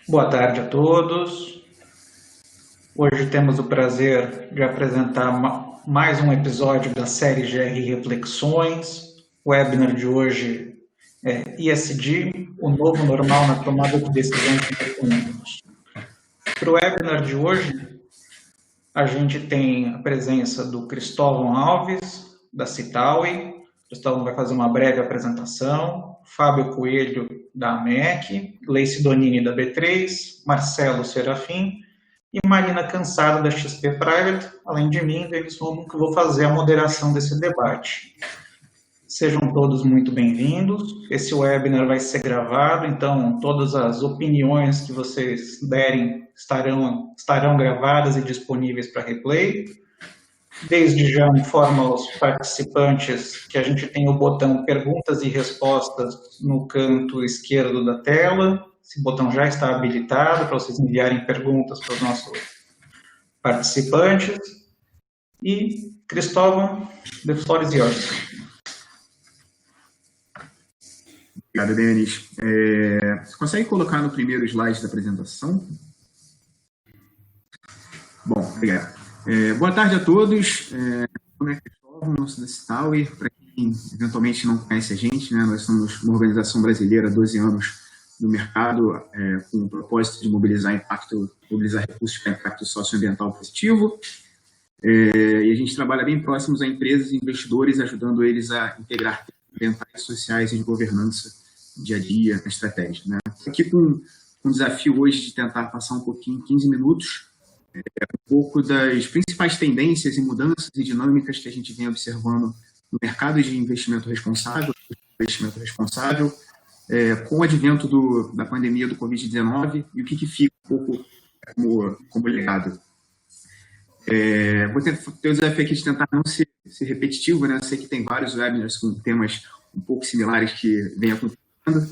Boa tarde a todos. Hoje temos o prazer de apresentar mais um episódio da série GR Reflexões. O webinar de hoje é ESG, o novo normal na tomada de decisões econômicas. Para o webinar de hoje, a gente tem a presença do Cristóvão Alves, da Citaui. Cristóvão vai fazer uma breve apresentação. Fábio Coelho, da AMEC, Leice Donini, da B3, Marcelo Serafim e Marina Cansado, da XP Private. Além de mim, eles vão que vou fazer a moderação desse debate. Sejam todos muito bem-vindos. Esse webinar vai ser gravado, então todas as opiniões que vocês derem estarão gravadas e disponíveis para replay. Desde já informo aos participantes que a gente tem o botão perguntas e respostas no canto esquerdo da tela. Esse botão já está habilitado para vocês enviarem perguntas para os nossos participantes. E, Cristóvão, the floor is yours. Obrigado, Denis. Você consegue colocar no primeiro slide da apresentação? Bom, obrigado. Boa tarde a todos. Meu nome é Cristóvão, nosso da Citaui. Para quem eventualmente não conhece a gente, né, nós somos uma organização brasileira há 12 anos no mercado, com o propósito de mobilizar recursos para impacto socioambiental positivo. E a gente trabalha bem próximos a empresas e investidores, ajudando eles a integrar ambientais, sociais e de governança dia a dia na estratégia. Né? Aqui com um desafio hoje de tentar passar um pouquinho, 15 minutos, um pouco das principais tendências e mudanças e dinâmicas que a gente vem observando no mercado de investimento responsável, com o advento da pandemia do Covid-19 e o que fica um pouco como legado. Vou ter o desafio aqui de tentar não ser repetitivo, né? Eu sei que tem vários webinars com temas um pouco similares que vem acontecendo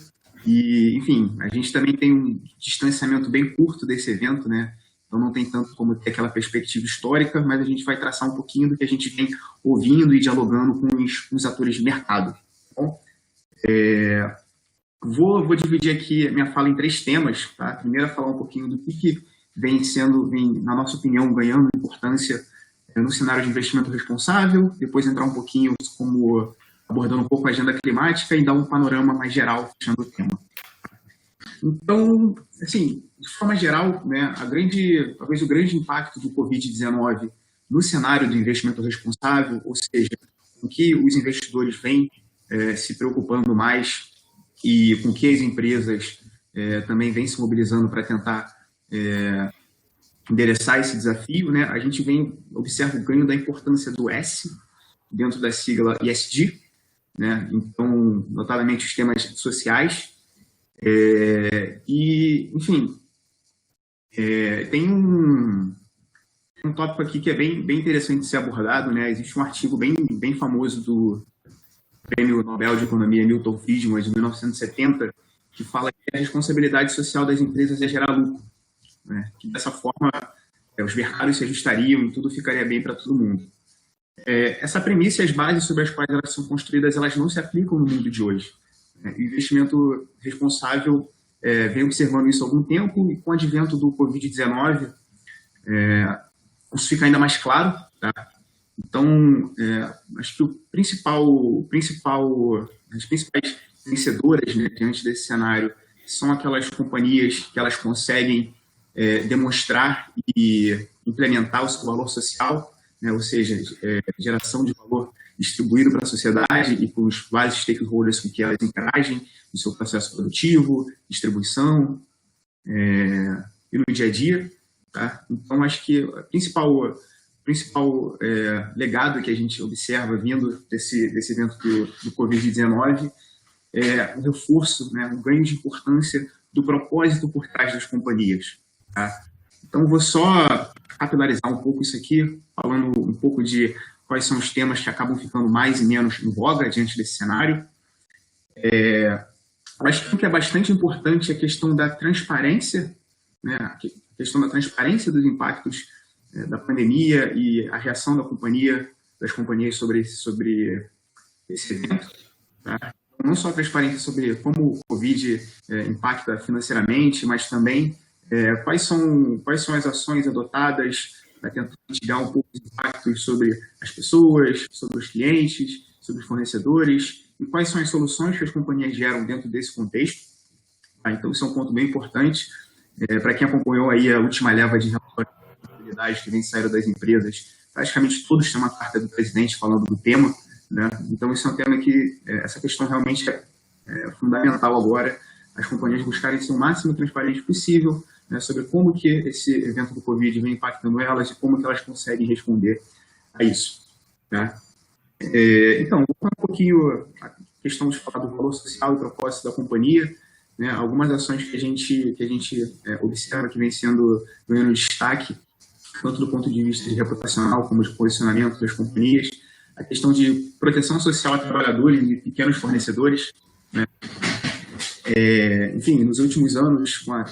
e, enfim, a gente também tem um distanciamento bem curto desse evento, né? Então não tem tanto como ter aquela perspectiva histórica, mas a gente vai traçar um pouquinho do que a gente vem ouvindo e dialogando com os atores de mercado. Bom, vou dividir aqui a minha fala em 3 temas. Tá? Primeiro, falar um pouquinho do que vem, na nossa opinião, ganhando importância no cenário de investimento responsável. Depois entrar um pouquinho abordando um pouco a agenda climática e dar um panorama mais geral, fechando o tema. Então, assim, de forma geral, né, talvez o grande impacto do Covid-19 no cenário de investimento responsável, ou seja, com que os investidores vêm se preocupando mais e com que as empresas também vêm se mobilizando para tentar endereçar esse desafio, né, a gente observa o ganho da importância do S dentro da sigla ESG, né, então, notadamente os temas sociais. Enfim, tem um tópico aqui que é bem interessante de ser abordado, né? Existe um artigo bem famoso do Prêmio Nobel de Economia Milton Friedman, de 1970, que fala que a responsabilidade social das empresas é gerar lucro, né? Que dessa forma os mercados se ajustariam e tudo ficaria bem para todo mundo. Essa premissa e as bases sobre as quais elas são construídas, elas não se aplicam no mundo de hoje. O investimento responsável vem observando isso há algum tempo e com o advento do Covid-19, isso fica ainda mais claro. Tá? Então, acho que as principais vencedoras, né, diante desse cenário são aquelas companhias que elas conseguem demonstrar e implementar o seu valor social, né, ou seja, geração de valor distribuído para a sociedade e para os vários stakeholders com que elas interagem no seu processo produtivo, distribuição e no dia a dia. Tá? Então, acho que o principal legado que a gente observa vindo desse evento do Covid-19 é o reforço, né, um ganho de importância do propósito por trás das companhias. Tá? Então, vou só capilarizar um pouco isso aqui, falando um pouco de quais são os temas que acabam ficando mais e menos em voga diante desse cenário. Acho que o que é bastante importante é a questão da transparência, né? A questão da transparência dos impactos da pandemia e a reação das companhias sobre esse evento. Tá? Não só a transparência sobre como o Covid impacta financeiramente, mas também quais são as ações adotadas para tentar mitigar um pouco os impactos sobre as pessoas, sobre os clientes, sobre os fornecedores, e quais são as soluções que as companhias geram dentro desse contexto. Tá? Então, isso é um ponto bem importante. Para quem acompanhou aí a última leva de relatórios de responsabilidade que vem saindo das empresas, praticamente todos têm uma carta do presidente falando do tema, né? Então, esse é um tema que, essa questão realmente é fundamental agora, as companhias buscarem ser o máximo transparente possível, né, sobre como que esse evento do Covid vem impactando elas e como que elas conseguem responder a isso. Né? Então, vou falar um pouquinho a questão de falar do valor social e propósito da companhia, né, algumas ações que a gente observa que vem ganhando destaque, tanto do ponto de vista de reputacional como de posicionamento das companhias, a questão de proteção social a trabalhadores e pequenos fornecedores, né? Enfim, nos últimos anos, com a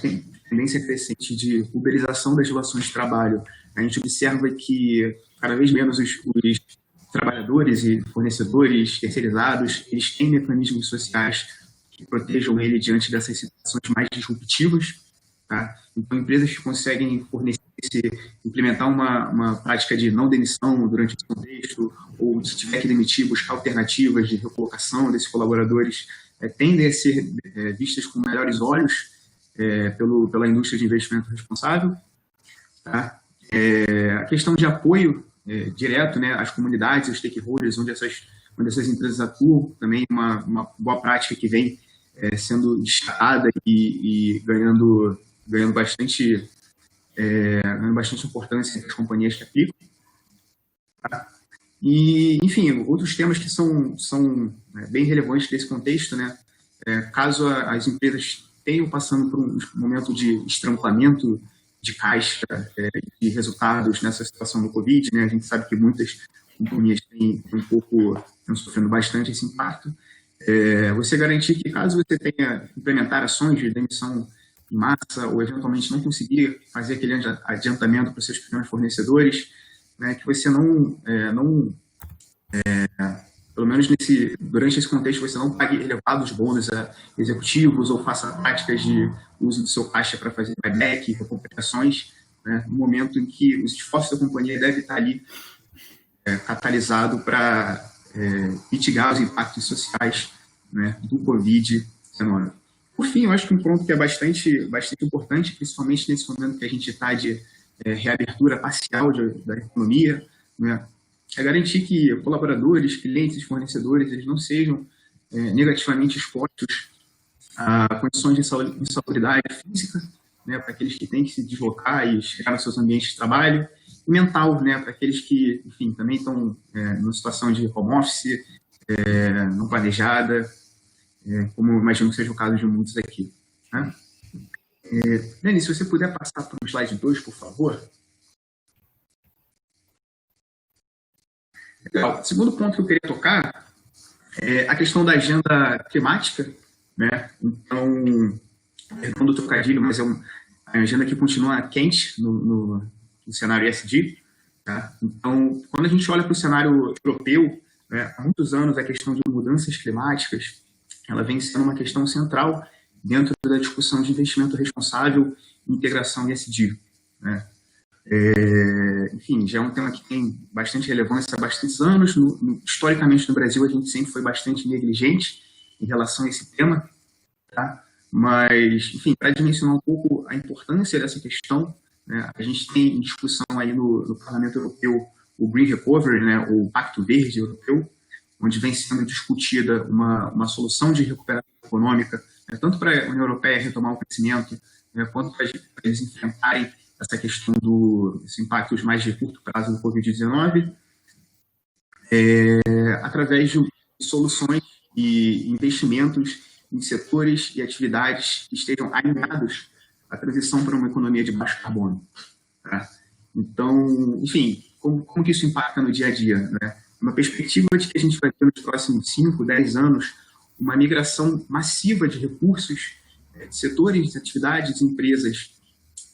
tendência crescente de uberização das relações de trabalho, a gente observa que cada vez menos os trabalhadores e fornecedores terceirizados, eles têm mecanismos sociais que protejam ele diante dessas situações mais disruptivas. Tá? Então, empresas que conseguem implementar uma prática de não demissão durante esse contexto, ou se tiver que demitir, buscar alternativas de recolocação desses colaboradores, tendem a ser vistas com melhores olhos pela indústria de investimento responsável. Tá? A questão de apoio direto, né, às comunidades, aos stakeholders, onde essas empresas atuam, também uma boa prática que vem sendo instalada e ganhando bastante importância entre as companhias que aplicam. Tá? E, enfim, outros temas que são bem relevantes nesse contexto, né? Caso as empresas tenham passando por um momento de estrangulamento de caixa e resultados nessa situação do Covid, né? A gente sabe que muitas companhias estão sofrendo bastante esse impacto. Você garantir que, caso você tenha implementar ações de demissão em massa ou eventualmente não conseguir fazer aquele adiantamento para os seus pequenos fornecedores, né, que você pelo menos durante esse contexto, você não pague elevados bônus a executivos ou faça práticas de uso do seu caixa para fazer buyback, recompensações, né, no momento em que os esforços da companhia devem estar ali catalisado para mitigar os impactos sociais, né, do Covid-19. Por fim, eu acho que um ponto que é bastante importante, principalmente nesse momento que a gente está de reabertura parcial da economia, né, é garantir que colaboradores, clientes e fornecedores eles não sejam negativamente expostos a condições de insalubridade física, né, para aqueles que têm que se deslocar e chegar nos seus ambientes de trabalho, e mental, né, para aqueles que, enfim, também estão numa situação de home office, não planejada, como imagino que seja o caso de muitos aqui. Né? Denis, se você puder passar para o slide 2, por favor. Legal. O segundo ponto que eu queria tocar é a questão da agenda climática, né? Então, perdão do trocadilho, mas a agenda que continua quente no cenário ESG. Tá? Então, quando a gente olha para o cenário europeu, né, há muitos anos a questão de mudanças climáticas ela vem sendo uma questão central dentro da discussão de investimento responsável e integração ESG. Né? Enfim, já é um tema que tem bastante relevância há bastantes anos. Historicamente, no Brasil, a gente sempre foi bastante negligente em relação a esse tema. Tá? Mas, enfim, para dimensionar um pouco a importância dessa questão, né, a gente tem em discussão aí no Parlamento Europeu o Green Recovery, né, o Pacto Verde Europeu, onde vem sendo discutida uma solução de recuperação econômica, né, tanto para a União Europeia retomar o crescimento, né, quanto para eles enfrentarem essa questão dos impactos mais de curto prazo do Covid-19, através de soluções e investimentos em setores e atividades que estejam alinhados à transição para uma economia de baixo carbono. Tá? Então, enfim, como que isso impacta no dia a dia? Né? Uma perspectiva de que a gente vai ter nos próximos 5, 10 anos uma migração massiva de recursos, de setores, de atividades, de empresas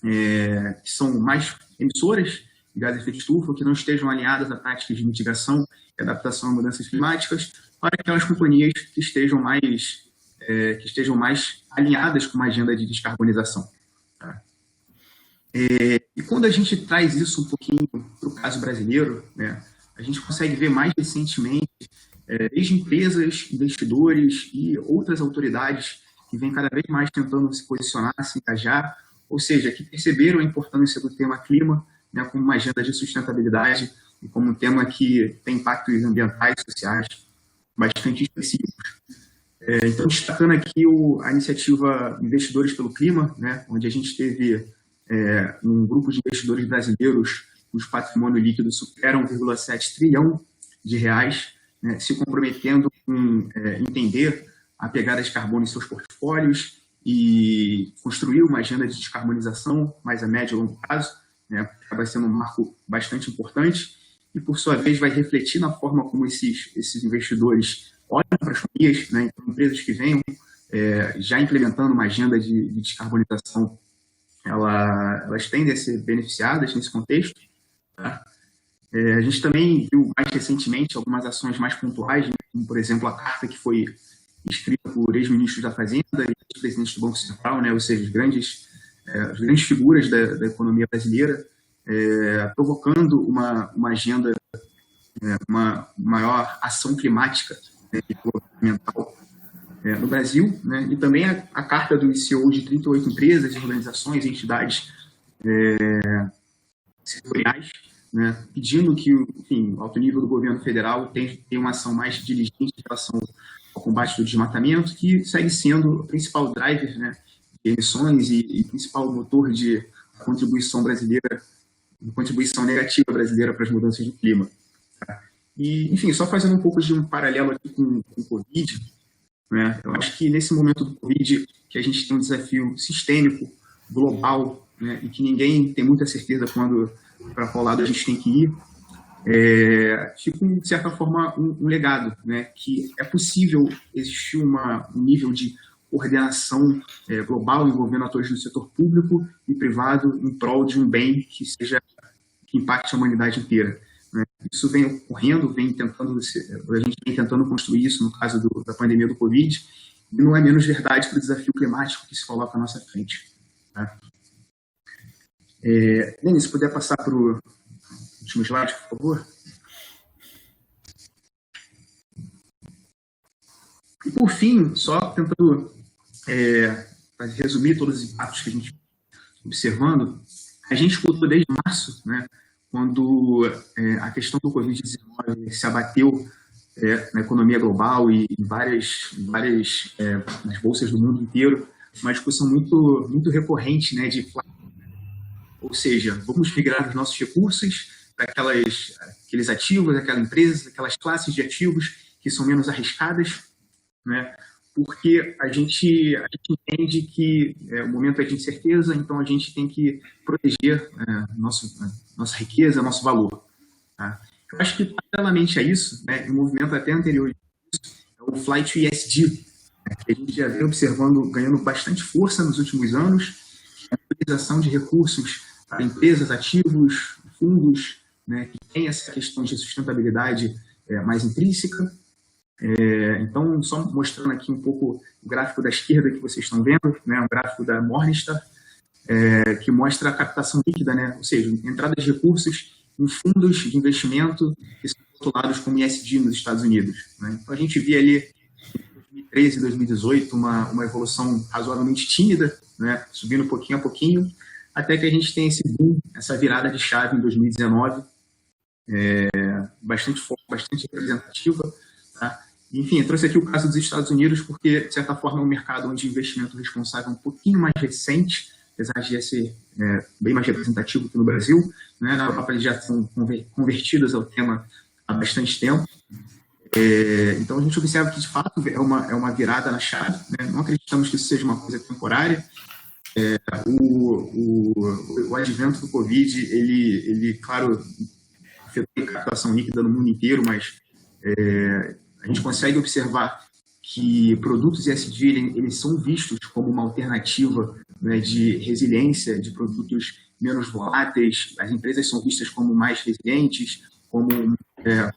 que são mais emissoras de gases de efeito estufa, que não estejam alinhadas a práticas de mitigação e adaptação a mudanças climáticas, para aquelas companhias que estejam mais alinhadas com uma agenda de descarbonização. Tá? E quando a gente traz isso um pouquinho para o caso brasileiro, né, a gente consegue ver mais recentemente desde empresas, investidores e outras autoridades que vêm cada vez mais tentando se posicionar, se engajar, ou seja, que perceberam a importância do tema clima, né, como uma agenda de sustentabilidade e como um tema que tem impactos ambientais e sociais bastante específicos. Então, destacando aqui a iniciativa Investidores pelo Clima, né, onde a gente teve um grupo de investidores brasileiros cujo patrimônio líquido supera 1,7 trilhão de reais, né, se comprometendo com entender a pegada de carbono em seus portfólios e construir uma agenda de descarbonização mais a médio e longo prazo, né, acaba sendo um marco bastante importante e, por sua vez, vai refletir na forma como esses investidores olham para as companhias, né, então, empresas que venham já implementando uma agenda de descarbonização, elas tendem a ser beneficiadas nesse contexto. Tá? A gente também viu mais recentemente algumas ações mais pontuais, né, como, por exemplo, a carta que foi escrita por ex-ministros da Fazenda e ex-presidentes do Banco Central, né, ou seja, as grandes figuras da economia brasileira, provocando uma agenda, uma maior ação climática, né, e governamental no Brasil, né, e também a carta dos CEOs de 38 empresas, organizações e entidades setoriais, né, pedindo que, enfim, o alto nível do governo federal tenha uma ação mais diligente em relação ao combate do desmatamento, que segue sendo o principal driver, né, de emissões e principal motor de contribuição brasileira, contribuição negativa brasileira para as mudanças do clima. Tá? E, enfim, só fazendo um pouco de um paralelo aqui com o Covid, né, eu acho que nesse momento do Covid, que a gente tem um desafio sistêmico, global, né, e que ninguém tem muita certeza para qual lado a gente tem que ir, fica, de certa forma, um legado, né, que é possível existir um nível de coordenação global envolvendo atores do setor público e privado em prol de um bem que impacte a humanidade inteira. Né. Isso vem ocorrendo, a gente vem tentando construir isso no caso da pandemia do Covid, e não é menos verdade para o desafio climático que se coloca à nossa frente. Tá? Denis, se puder passar para o último slide, por favor. E, por fim, só tentando resumir todos os impactos que a gente observando, a gente escutou desde março, né, quando a questão do Covid-19 se abateu na economia global e em várias nas bolsas do mundo inteiro, uma discussão muito recorrente, né, ou seja, vamos migrar os nossos recursos para aqueles ativos, aquelas empresas, aquelas classes de ativos que são menos arriscadas, né? Porque a gente entende que o momento é de incerteza, então a gente tem que proteger nossa riqueza, nosso valor. Tá? Eu acho que, paralelamente a isso, né, um movimento até anterior a isso, é o Flight to ESG, né, que a gente já vem observando, ganhando bastante força nos últimos anos, a utilização de recursos para empresas, ativos, fundos, né, que tem essa questão de sustentabilidade mais intrínseca. Então, só mostrando aqui um pouco o gráfico da esquerda que vocês estão vendo, né, um gráfico da Morningstar, que mostra a captação líquida, né, ou seja, entrada de recursos em fundos de investimento que são rotulados como ESG nos Estados Unidos. Né. Então, a gente via ali em 2013 e 2018 uma evolução razoavelmente tímida, né, subindo pouquinho a pouquinho, até que a gente tem esse boom, essa virada de chave em 2019, bastante forte, bastante representativa. Tá? Enfim, eu trouxe aqui o caso dos Estados Unidos porque, de certa forma, é um mercado onde o investimento responsável é um pouquinho mais recente, apesar de ser bem mais representativo que no Brasil. Né? Na Europa, eles já são convertidos ao tema há bastante tempo. Então, a gente observa que, de fato, é uma virada na chave. Né? Não acreditamos que isso seja uma coisa temporária. O advento do Covid, ele claro, afetou a captação líquida no mundo inteiro, mas a gente consegue observar que produtos ESG eles são vistos como uma alternativa, né, de resiliência, de produtos menos voláteis. As empresas são vistas como mais resilientes, como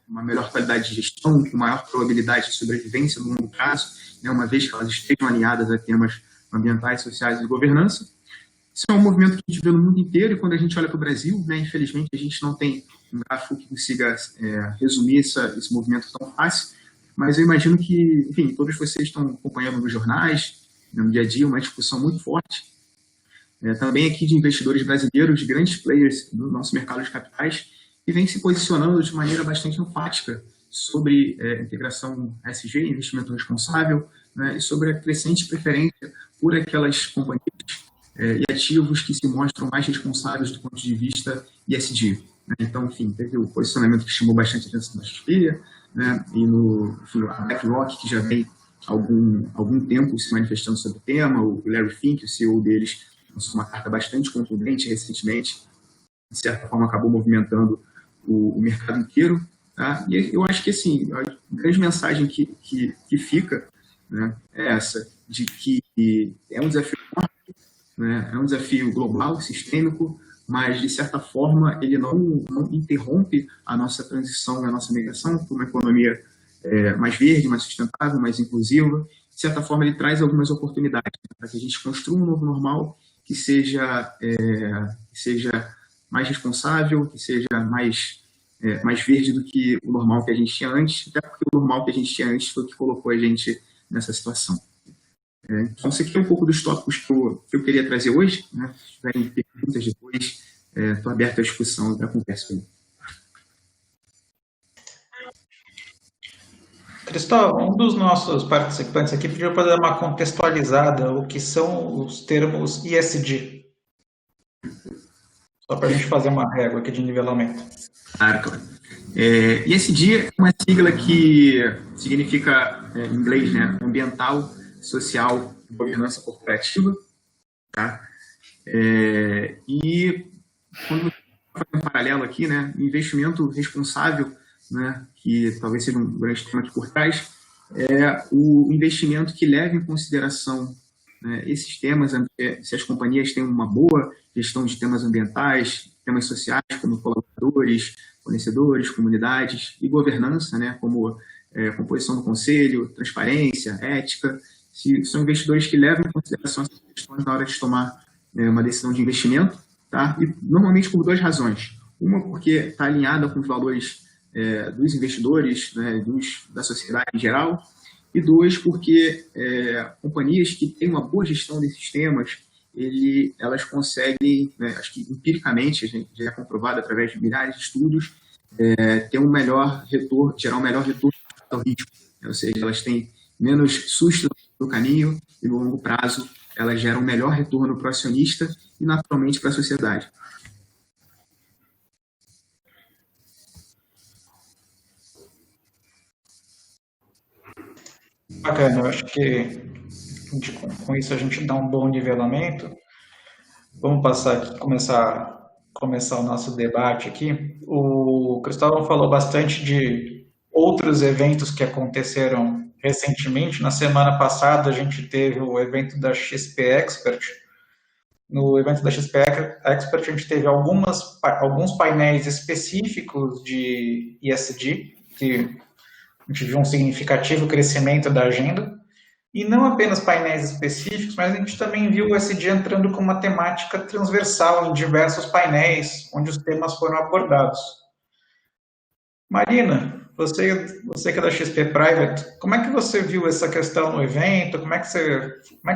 uma melhor qualidade de gestão, com maior probabilidade de sobrevivência no longo prazo, né, uma vez que elas estejam alinhadas a temas ambientais, sociais e de governança. Isso é um movimento que a gente vê no mundo inteiro, e quando a gente olha para o Brasil, né, infelizmente a gente não tem um gráfico que consiga resumir esse movimento tão fácil, mas eu imagino que, enfim, todos vocês estão acompanhando nos jornais, no dia a dia, uma discussão muito forte, também aqui de investidores brasileiros, grandes players do nosso mercado de capitais, que vem se posicionando de maneira bastante enfática sobre integração ESG, investimento responsável, né, e sobre a crescente preferência por aquelas companhias e ativos que se mostram mais responsáveis do ponto de vista ESG. Né? Então, enfim, teve o posicionamento que chamou bastante atenção da XP, né? E enfim, a BlackRock, que já vem há algum tempo se manifestando sobre o tema, o Larry Fink, o CEO deles, lançou uma carta bastante contundente recentemente, de certa forma acabou movimentando o mercado inteiro. Tá? E eu acho que assim, a grande mensagem que fica, né, é essa, de que é um desafio enorme, né, é um desafio global, sistêmico, mas, de certa forma, ele não interrompe a nossa transição, a nossa migração para uma economia mais verde, mais sustentável, mais inclusiva. De certa forma, ele traz algumas oportunidades, né, para que a gente construa um novo normal que seja mais responsável, que seja mais verde do que o normal que a gente tinha antes, até porque o normal que a gente tinha antes foi o que colocou a gente nessa situação. Então, isso aqui é um pouco dos tópicos que eu queria trazer hoje, né? Se tiverem perguntas depois, estou aberto à discussão, à conversa. Cristóvão, um dos nossos participantes aqui pediu para dar uma contextualizada o que são os termos ESG. Só para a gente fazer uma régua aqui de nivelamento. Claro. ESG é uma sigla que significa, em inglês, né, ambiental, social e governança corporativa. Tá? E quando você faz um paralelo aqui, né, investimento responsável, né, que talvez seja um grande tema aqui por trás, é o investimento que leva em consideração, né, esses temas, se as companhias têm uma boa gestão de temas ambientais, temas sociais, como colaboradores, fornecedores, comunidades, e governança, né, como composição do conselho, transparência, ética. São investidores que levam em consideração essas questões na hora de tomar uma decisão de investimento, tá? E normalmente por duas razões. Uma, porque está alinhada com os valores dos investidores, né, da sociedade em geral, e dois, porque companhias que têm uma boa gestão desses temas, elas conseguem, né, acho que empiricamente, já é comprovado através de milhares de estudos, ter um melhor retorno, gerar um melhor retorno ao risco, né? Ou seja, elas têm menos susto no caminho e no longo prazo elas geram um melhor retorno para o acionista e naturalmente para a sociedade. Bacana, eu acho que com isso a gente dá um bom nivelamento. Vamos passar aqui, começar o nosso debate aqui. O Cristóvão falou bastante de outros eventos que aconteceram recentemente. Na semana passada a gente teve o evento da XP Expert. No evento da XP Expert a gente teve alguns painéis específicos de ESG, que a gente viu um significativo crescimento da agenda. E não apenas painéis específicos, mas a gente também viu o ESG entrando com uma temática transversal em diversos painéis, onde os temas foram abordados. Marina, você que é da XP Private, como é que você viu essa questão no evento? Como é que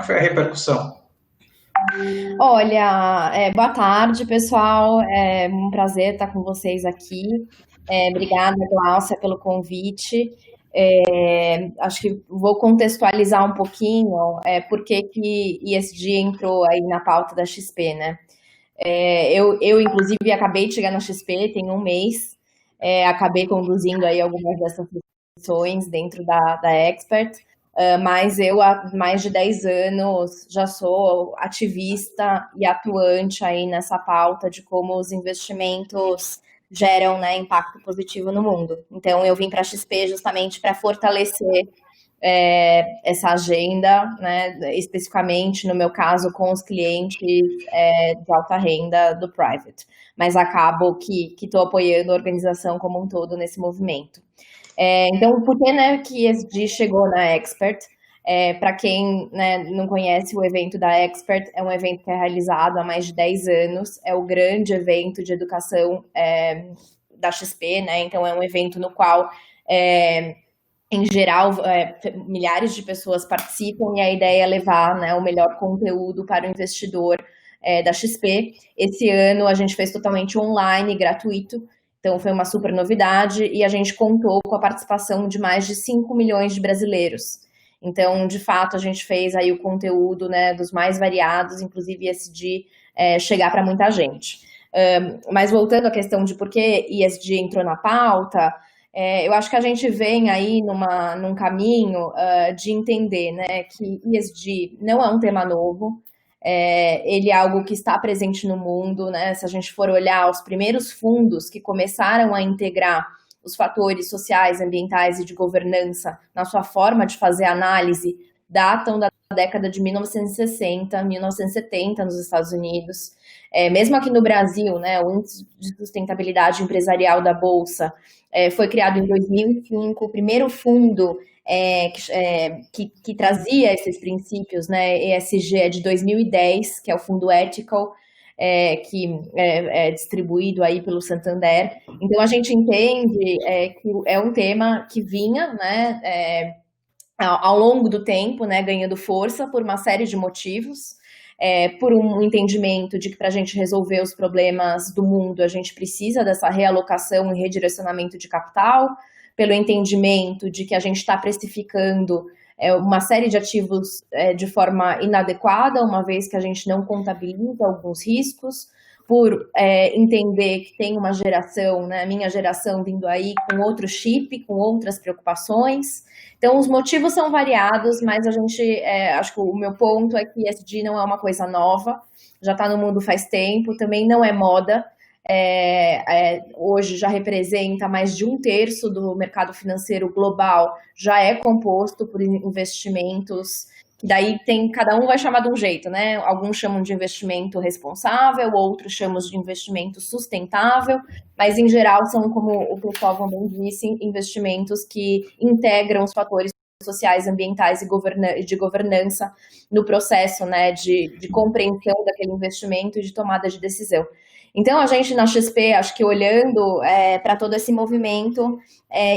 foi a repercussão? Olha, boa tarde, pessoal. É um prazer estar com vocês aqui. Obrigada, Gláucia, pelo convite. Acho que vou contextualizar um pouquinho por que ESG entrou aí na pauta da XP, né? Eu, inclusive, acabei de chegar na XP, tem um mês, acabei conduzindo aí algumas dessas sessões dentro da Expert, mas eu há mais de 10 anos já sou ativista e atuante aí nessa pauta de como os investimentos geram, né, impacto positivo no mundo. Então, eu vim para a XP justamente para fortalecer essa agenda, né, especificamente, no meu caso, com os clientes de alta renda do private. Mas acabo que estou apoiando a organização como um todo nesse movimento. Então, por que, né, que ESG chegou na Expert? Para quem, né, não conhece o evento da Expert, é um evento que é realizado há mais de 10 anos, é o grande evento de educação da XP, né? Então é um evento no qual, em geral, milhares de pessoas participam e a ideia é levar, né, o melhor conteúdo para o investidor da XP. Esse ano a gente fez totalmente online, gratuito, então foi uma super novidade e a gente contou com a participação de mais de 5 milhões de brasileiros. Então, de fato, a gente fez aí o conteúdo, né, dos mais variados, inclusive ESG, chegar para muita gente. Mas voltando à questão de por que ESG entrou na pauta, eu acho que a gente vem aí num caminho de entender, né, que ESG não é um tema novo, ele é algo que está presente no mundo, né? Se a gente for olhar os primeiros fundos que começaram a integrar os fatores sociais, ambientais e de governança na sua forma de fazer análise, datam da década de 1960, 1970 nos Estados Unidos. Mesmo aqui no Brasil, né, o Índice de Sustentabilidade Empresarial da Bolsa foi criado em 2005, o primeiro fundo que trazia esses princípios, né, ESG é de 2010, que é o Fundo Ethical, que é distribuído aí pelo Santander. Então, a gente entende que é um tema que vinha, né, ao longo do tempo, né, ganhando força por uma série de motivos, por um entendimento de que para a gente resolver os problemas do mundo, a gente precisa dessa realocação e redirecionamento de capital, pelo entendimento de que a gente está precificando uma série de ativos de forma inadequada, uma vez que a gente não contabiliza alguns riscos, por entender que tem uma geração, né, minha geração vindo aí com outro chip, com outras preocupações. Então, os motivos são variados, mas a gente, acho que o meu ponto é que ESG não é uma coisa nova, já está no mundo faz tempo, também não é moda. Hoje já representa mais de 1/3 do mercado financeiro global, já é composto por investimentos, que daí cada um vai chamar de um jeito, né? Alguns chamam de investimento responsável, outros chamam de investimento sustentável, mas em geral são, como o pessoal também disse, investimentos que integram os fatores sociais, ambientais e de governança no processo, né, de compreensão daquele investimento e de tomada de decisão. Então, a gente na XP, acho que olhando para todo esse movimento,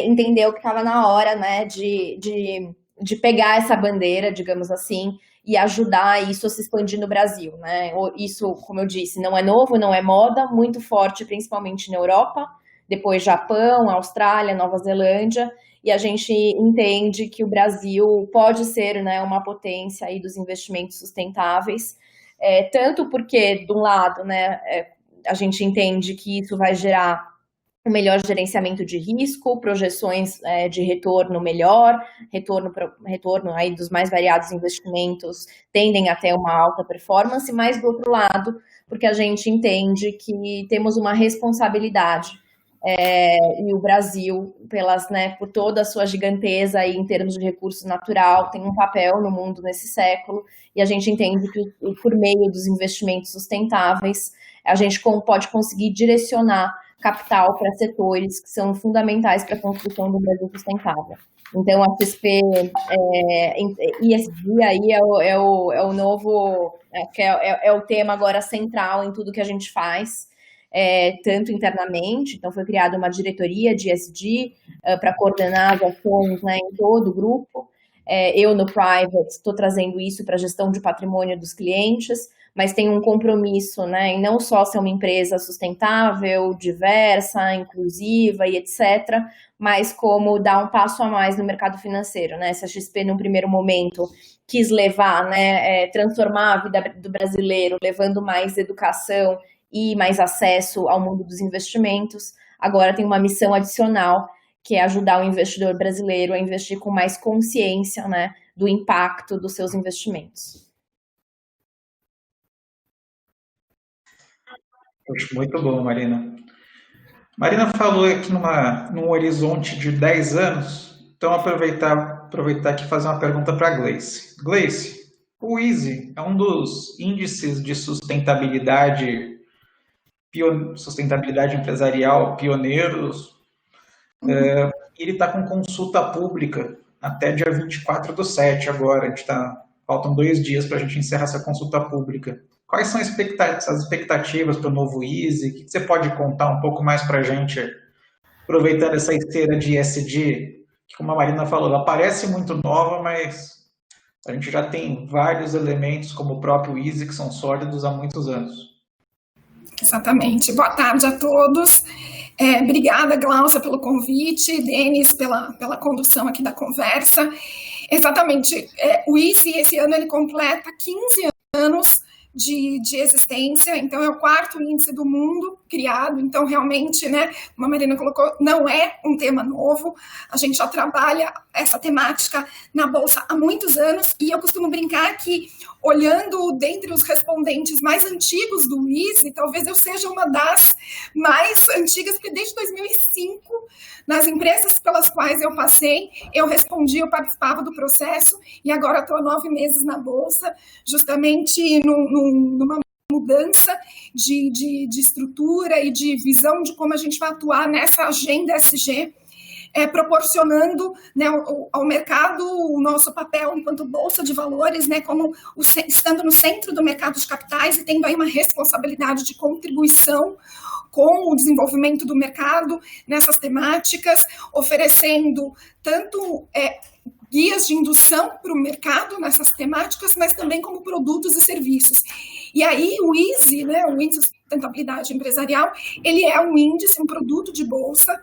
entendeu que estava na hora, né, de pegar essa bandeira, digamos assim, e ajudar isso a se expandir no Brasil, né? Isso, como eu disse, não é novo, não é moda, muito forte, principalmente na Europa, depois Japão, Austrália, Nova Zelândia, e a gente entende que o Brasil pode ser, né, uma potência aí dos investimentos sustentáveis, tanto porque, de um lado, né, a gente entende que isso vai gerar um melhor gerenciamento de risco, projeções de retorno melhor, retorno aí dos mais variados investimentos tendem a ter uma alta performance, mas do outro lado, porque a gente entende que temos uma responsabilidade e o Brasil, por toda a sua giganteza aí, em termos de recurso natural, tem um papel no mundo nesse século, e a gente entende que por meio dos investimentos sustentáveis, a gente pode conseguir direcionar capital para setores que são fundamentais para a construção do Brasil sustentável. Então, a XP ESG aí é o novo, é o tema agora central em tudo que a gente faz, tanto internamente. Então, foi criada uma diretoria de ESG para coordenar as ações, né, em todo o grupo. Eu, no Private, estou trazendo isso para a gestão de patrimônio dos clientes, mas tem um compromisso, né, em não só ser uma empresa sustentável, diversa, inclusiva e etc., mas como dar um passo a mais no mercado financeiro, né? Se a XP, num primeiro momento, quis levar, né, transformar a vida do brasileiro, levando mais educação e mais acesso ao mundo dos investimentos, agora tem uma missão adicional, que é ajudar o investidor brasileiro a investir com mais consciência, né, do impacto dos seus investimentos. Muito bom, Marina. Marina falou aqui num horizonte de 10 anos, então aproveitar aqui e fazer uma pergunta para a Gleice. Gleice, o ISE é um dos índices de sustentabilidade empresarial pioneiros. Ele está com consulta pública até dia 24/7 agora. Faltam 2 dias para a gente encerrar essa consulta pública. Quais são as expectativas para o novo EASY? O que você pode contar um pouco mais para a gente, aproveitando essa esteira de ESG, que, como a Marina falou, ela parece muito nova, mas a gente já tem vários elementos, como o próprio EASY, que são sólidos há muitos anos. Exatamente. Boa tarde a todos. Obrigada, Glaucia, pelo convite, Denis, pela condução aqui da conversa. Exatamente. O EASY, esse ano, ele completa 15 anos de existência, então é o 4º índice do mundo criado, então realmente, né, como a Marina colocou, não é um tema novo, a gente já trabalha essa temática na Bolsa há muitos anos, e eu costumo brincar que, olhando dentre os respondentes mais antigos do EASY, talvez eu seja uma das mais antigas, porque desde 2005, nas empresas pelas quais eu passei, eu respondi, eu participava do processo, e agora estou há 9 meses na Bolsa, justamente numa mudança de estrutura e de visão de como a gente vai atuar nessa agenda ESG, proporcionando, né, ao mercado o nosso papel enquanto bolsa de valores, né, como estando no centro do mercado de capitais e tendo aí uma responsabilidade de contribuição com o desenvolvimento do mercado nessas temáticas, oferecendo tanto guias de indução para o mercado nessas temáticas, mas também como produtos e serviços. E aí o EASY, né, o Índice de Sustentabilidade Empresarial, ele é um índice, um produto de bolsa,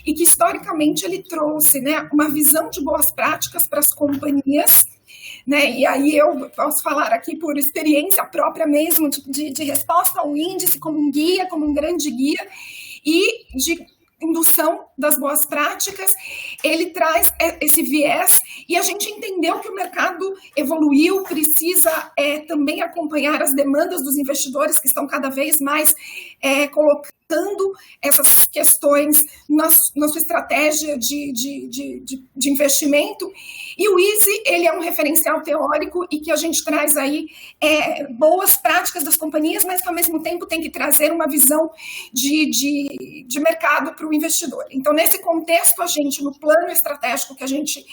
e que historicamente ele trouxe, né, uma visão de boas práticas para as companhias, né, e aí eu posso falar aqui por experiência própria mesmo, de resposta ao índice como um guia, como um grande guia, e de indução das boas práticas, ele traz esse viés, e a gente entendeu que o mercado evoluiu, precisa também acompanhar as demandas dos investidores que estão cada vez mais colocando essas questões na sua estratégia de investimento, e o EASY, ele é um referencial teórico e que a gente traz aí boas práticas das companhias, mas que ao mesmo tempo tem que trazer uma visão de mercado para o investidor. Então, nesse contexto, a gente, no plano estratégico que a gente,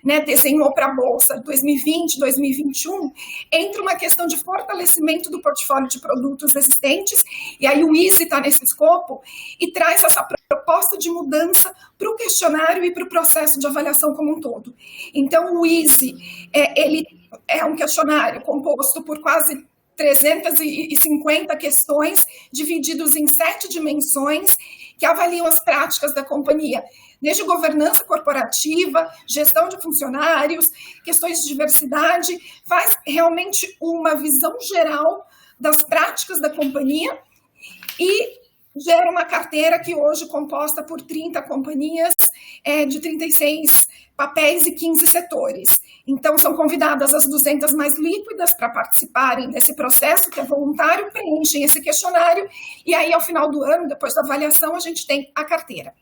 né, desenhou para a Bolsa 2020, 2021, entra uma questão de fortalecimento do portfólio de produtos existentes, e aí o EASY está nesse escopo e traz essa proposta de mudança para o questionário e para o processo de avaliação como um todo. Então, o EASY, ele é um questionário composto por quase 350 questões, divididos em 7 dimensões, que avaliam as práticas da companhia, desde governança corporativa, gestão de funcionários, questões de diversidade, faz realmente uma visão geral das práticas da companhia e gera uma carteira que hoje é composta por 30 companhias, de 36 papéis e 15 setores. Então, são convidadas as 200 mais líquidas para participarem desse processo, que é voluntário, preenchem esse questionário, e aí, ao final do ano, depois da avaliação, a gente tem a carteira.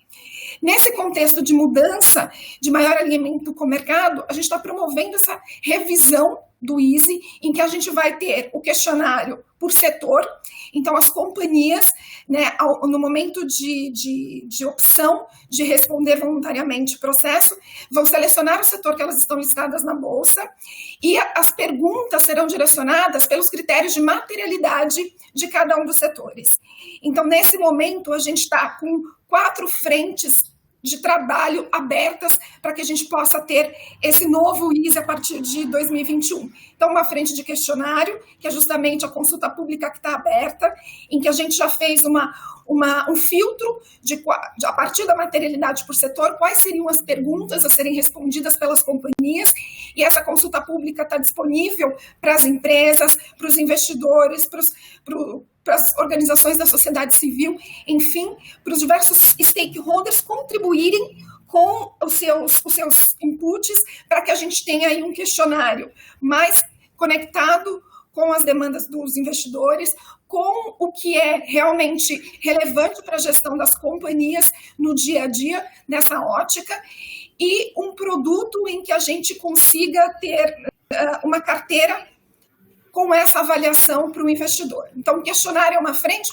Nesse contexto de mudança, de maior alinhamento com o mercado, a gente está promovendo essa revisão do EASY, em que a gente vai ter o questionário por setor. Então, as companhias, né, no momento de opção de responder voluntariamente o processo, vão selecionar o setor que elas estão listadas na Bolsa, e as perguntas serão direcionadas pelos critérios de materialidade de cada um dos setores. Então, nesse momento, a gente está com 4 frentes de trabalho abertas para que a gente possa ter esse novo EASY a partir de 2021. Então, uma frente de questionário, que é justamente a consulta pública que está aberta, em que a gente já fez um filtro a partir da materialidade por setor, quais seriam as perguntas a serem respondidas pelas companhias, e essa consulta pública está disponível para as empresas, para os investidores, para as organizações da sociedade civil, enfim, para os diversos stakeholders contribuírem com os seus inputs, para que a gente tenha aí um questionário mais conectado com as demandas dos investidores, com o que é realmente relevante para a gestão das companhias no dia a dia, nessa ótica, e um produto em que a gente consiga ter uma carteira com essa avaliação para o investidor. Então, o questionário é uma frente,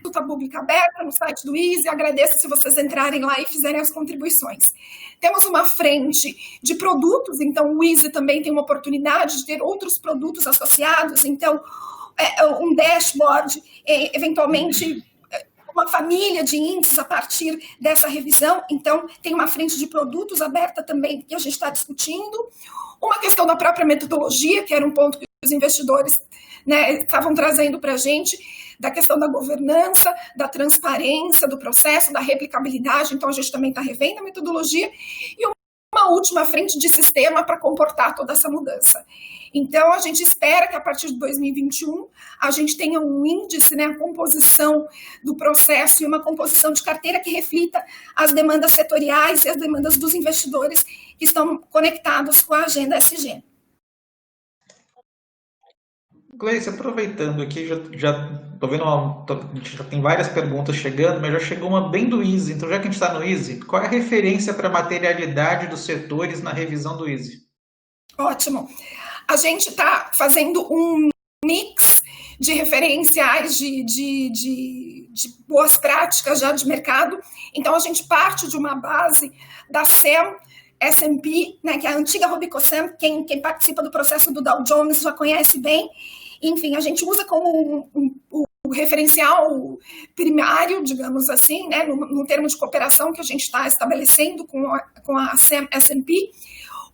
consulta pública aberta no site do ISE, agradeço se vocês entrarem lá e fizerem as contribuições. Temos uma frente de produtos, então o ISE também tem uma oportunidade de ter outros produtos associados, então um dashboard, eventualmente uma família de índices a partir dessa revisão, então tem uma frente de produtos aberta também que a gente está discutindo, uma questão da própria metodologia, que era um ponto que os investidores, né, estavam trazendo para a gente, da questão da governança, da transparência do processo, da replicabilidade, então a gente também está revendo a metodologia, e uma última frente de sistema para comportar toda essa mudança. Então, a gente espera que a partir de 2021 a gente tenha um índice, né, a composição do processo e uma composição de carteira que reflita as demandas setoriais e as demandas dos investidores que estão conectados com a agenda SG. Gleice, aproveitando aqui, já tô vendo a gente já tem várias perguntas chegando, mas já chegou uma bem do ISE. Então, já que a gente está no ISE, qual é a referência para a materialidade dos setores na revisão do ISE? Ótimo. A gente está fazendo um mix de referenciais de boas práticas já de mercado. Então, a gente parte de uma base da SEM, S&P, né, que é a antiga RobicoSEM, quem participa do processo do Dow Jones já conhece bem. Enfim, a gente usa como o referencial primário, digamos assim, né, no termo de cooperação que a gente está estabelecendo com a SEM, S&P,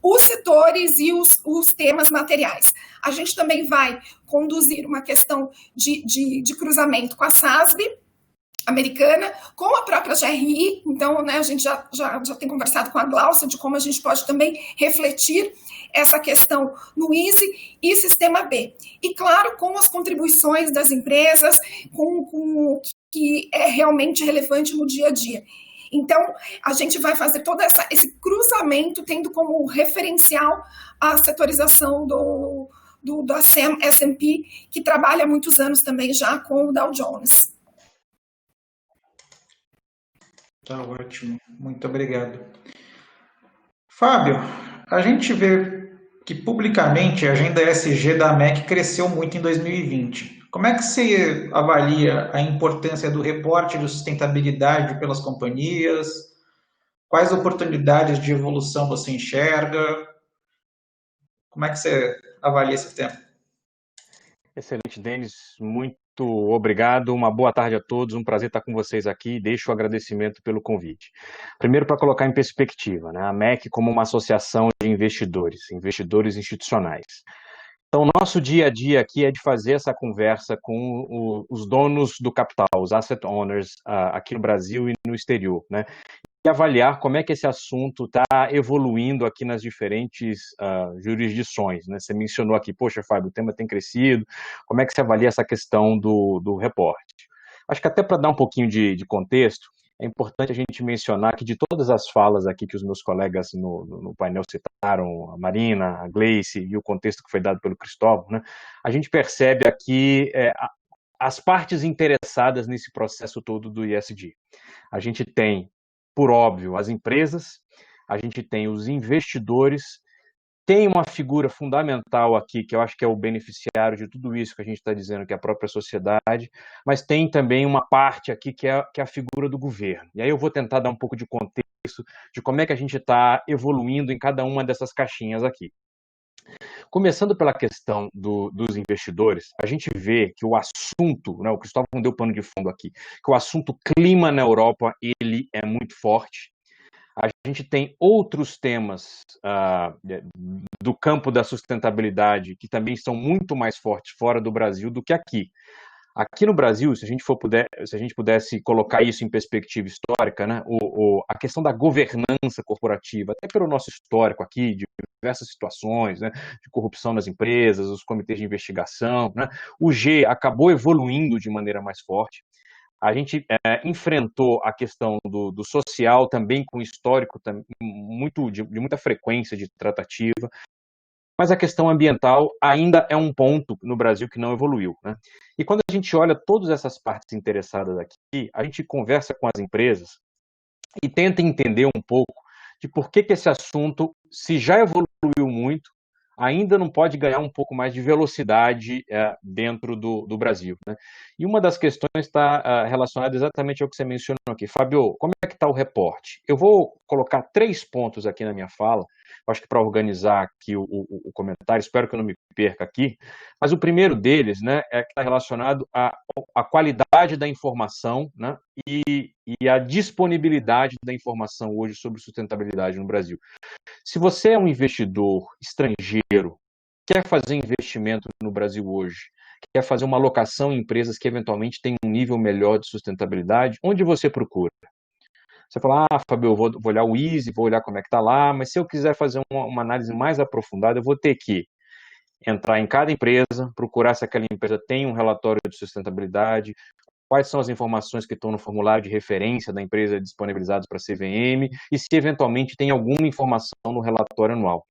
os setores e os temas materiais. A gente também vai conduzir uma questão de cruzamento com a SASB americana, com a própria GRI, então, né, a gente já tem conversado com a Glaucia de como a gente pode também refletir essa questão no ISE e Sistema B. E, claro, com as contribuições das empresas, com o que é realmente relevante no dia a dia. Então, a gente vai fazer todo esse cruzamento, tendo como referencial a setorização da SEM, S&P, que trabalha há muitos anos também já com o Dow Jones. Tá ótimo, muito obrigado. Fábio, a gente vê que publicamente a agenda ESG da AMEC cresceu muito em 2020. Como é que você avalia a importância do reporte de sustentabilidade pelas companhias? Quais oportunidades de evolução você enxerga? Como é que você avalia esse tema? Excelente, Denis. Muito obrigado. Uma boa tarde a todos. Um prazer estar com vocês aqui. Deixo o agradecimento pelo convite. Primeiro, para colocar em perspectiva, né, a AMEC como uma associação de investidores institucionais. Então, nosso dia a dia aqui é de fazer essa conversa com os donos do capital, os asset owners, aqui no Brasil e no exterior, né? E avaliar como é que esse assunto está evoluindo aqui nas diferentes jurisdições, né? Você mencionou aqui, poxa, Fábio, o tema tem crescido, como é que você avalia essa questão do reporte? Acho que até para dar um pouquinho de contexto, é importante a gente mencionar que de todas as falas aqui que os meus colegas no painel citaram, a Marina, a Gleice e o contexto que foi dado pelo Cristóvão, né, a gente percebe aqui as partes interessadas nesse processo todo do ESG. A gente tem, por óbvio, as empresas, a gente tem os investidores, tem uma figura fundamental aqui, que eu acho que é o beneficiário de tudo isso que a gente está dizendo, que é a própria sociedade, mas tem também uma parte aqui que é a figura do governo. E aí eu vou tentar dar um pouco de contexto de como é que a gente está evoluindo em cada uma dessas caixinhas aqui. Começando pela questão dos investidores, a gente vê que o assunto, né, o Cristóvão deu pano de fundo aqui, que o assunto clima na Europa, ele é muito forte. A gente tem outros temas do campo da sustentabilidade que também estão muito mais fortes fora do Brasil do que aqui. Aqui no Brasil, se a gente pudesse colocar isso em perspectiva histórica, né, a questão da governança corporativa, até pelo nosso histórico aqui, de diversas situações, né, de corrupção nas empresas, os comitês de investigação, né, o G acabou evoluindo de maneira mais forte. A gente enfrentou a questão do social também com histórico de muita frequência de tratativa, mas a questão ambiental ainda é um ponto no Brasil que não evoluiu, né? E quando a gente olha todas essas partes interessadas aqui, a gente conversa com as empresas e tenta entender um pouco de por que esse assunto, se já evoluiu muito, ainda não pode ganhar um pouco mais de velocidade dentro do Brasil, né? E uma das questões está relacionada exatamente ao que você mencionou aqui. Fábio, como é que está o reporte? Eu vou colocar 3 pontos aqui na minha fala, acho que para organizar aqui o comentário, espero que eu não me perca aqui, mas o primeiro deles, né, é que está relacionado à qualidade da informação, né, e a disponibilidade da informação hoje sobre sustentabilidade no Brasil. Se você é um investidor estrangeiro, quer fazer investimento no Brasil hoje, quer fazer uma alocação em empresas que eventualmente têm um nível melhor de sustentabilidade, onde você procura? Você fala, Fábio, eu vou olhar o Easy, vou olhar como é que está lá, mas se eu quiser fazer uma análise mais aprofundada, eu vou ter que entrar em cada empresa, procurar se aquela empresa tem um relatório de sustentabilidade, quais são as informações que estão no formulário de referência da empresa disponibilizados para a CVM e se eventualmente tem alguma informação no relatório anual.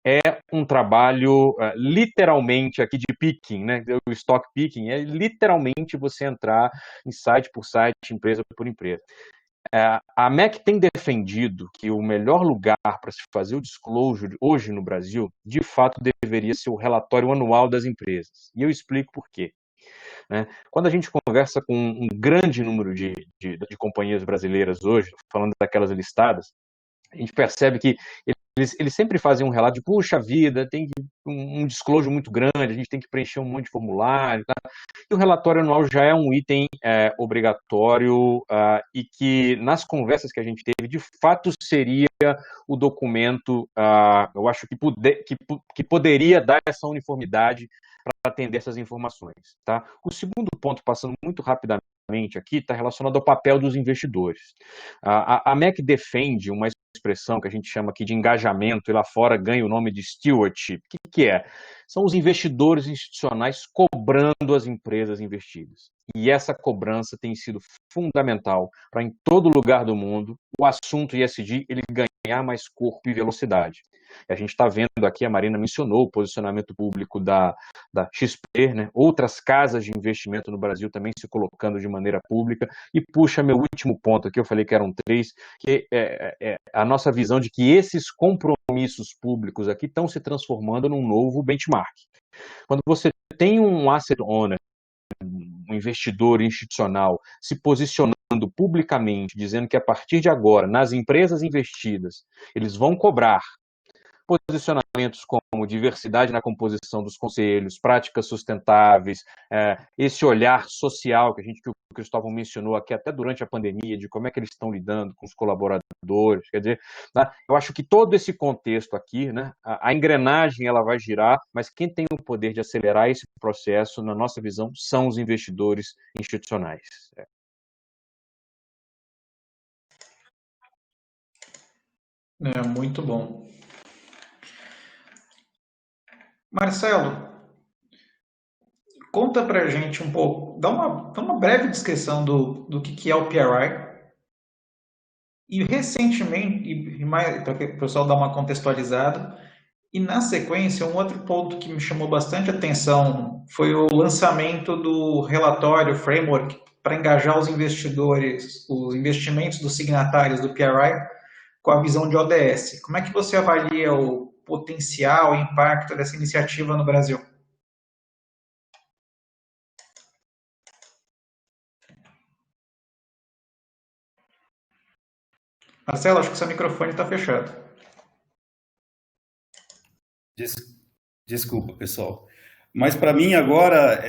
É um trabalho literalmente aqui de picking, né? O stock picking é literalmente você entrar em site por site, empresa por empresa. A MEC tem defendido que o melhor lugar para se fazer o disclosure hoje no Brasil, de fato, deveria ser o relatório anual das empresas. E eu explico por quê. Né? Quando a gente conversa com um grande número de companhias brasileiras hoje, falando daquelas listadas, a gente percebe que eles sempre fazem um relato de, puxa vida, tem um disclosure muito grande, a gente tem que preencher um monte de formulário, tá? E o relatório anual já é um item obrigatório e que, nas conversas que a gente teve, de fato seria o documento, eu acho que poderia dar essa uniformidade para atender essas informações. Tá? O segundo ponto, passando muito rapidamente aqui, está relacionado ao papel dos investidores. A MEC defende uma expressão que a gente chama aqui de engajamento, e lá fora ganha o nome de stewardship. O que é? São os investidores institucionais cobrando as empresas investidas. E essa cobrança tem sido fundamental para, em todo lugar do mundo, o assunto ESG ele ganhar mais corpo e velocidade. E a gente está vendo aqui, a Marina mencionou o posicionamento público da XP, né? Outras casas de investimento no Brasil também se colocando de maneira pública. E puxa, meu último ponto aqui, eu falei que eram 3, que é a nossa visão de que esses compromissos públicos aqui estão se transformando num novo benchmark. Quando você tem um asset owner, um investidor institucional se posicionando publicamente, dizendo que a partir de agora, nas empresas investidas, eles vão cobrar posicionamentos como diversidade na composição dos conselhos, práticas sustentáveis, esse olhar social que o Cristóvão mencionou aqui até durante a pandemia, de como é que eles estão lidando com os colaboradores, quer dizer, tá? Eu acho que todo esse contexto aqui, né, a engrenagem ela vai girar, mas quem tem o poder de acelerar esse processo, na nossa visão, são os investidores institucionais. Muito bom. Marcelo, conta pra gente um pouco, dá uma breve descrição do que é o PRI. E recentemente, para o pessoal dar uma contextualizada, e na sequência, um outro ponto que me chamou bastante atenção foi o lançamento do relatório framework para engajar os investidores, os investimentos dos signatários do PRI com a visão de ODS. Como é que você avalia o potencial e impacto dessa iniciativa no Brasil? Marcelo, acho que seu microfone está fechado. Desculpa, pessoal. Mas para mim agora,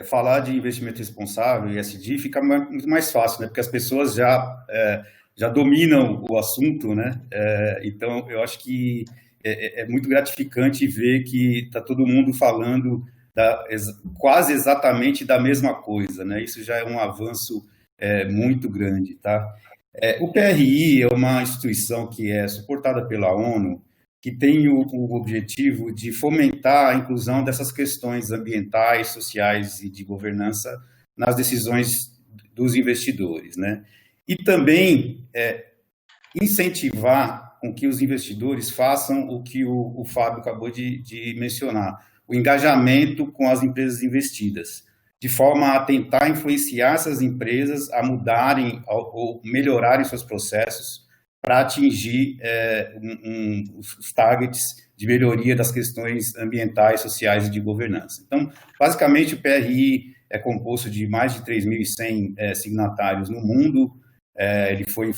falar de investimento responsável e ESG fica muito mais fácil, né? Porque as pessoas já dominam o assunto, né? Então, eu acho que é muito gratificante ver que está todo mundo falando quase exatamente da mesma coisa, né? Isso já é um avanço muito grande, tá? O PRI é uma instituição que é suportada pela ONU, que tem o objetivo de fomentar a inclusão dessas questões ambientais, sociais e de governança nas decisões dos investidores, né? E também incentivar com que os investidores façam o que o Fábio acabou de mencionar, o engajamento com as empresas investidas, de forma a tentar influenciar essas empresas a mudarem ou melhorarem seus processos para atingir os targets de melhoria das questões ambientais, sociais e de governança. Então, basicamente, o PRI é composto de mais de 3.100 signatários no mundo. Ele foi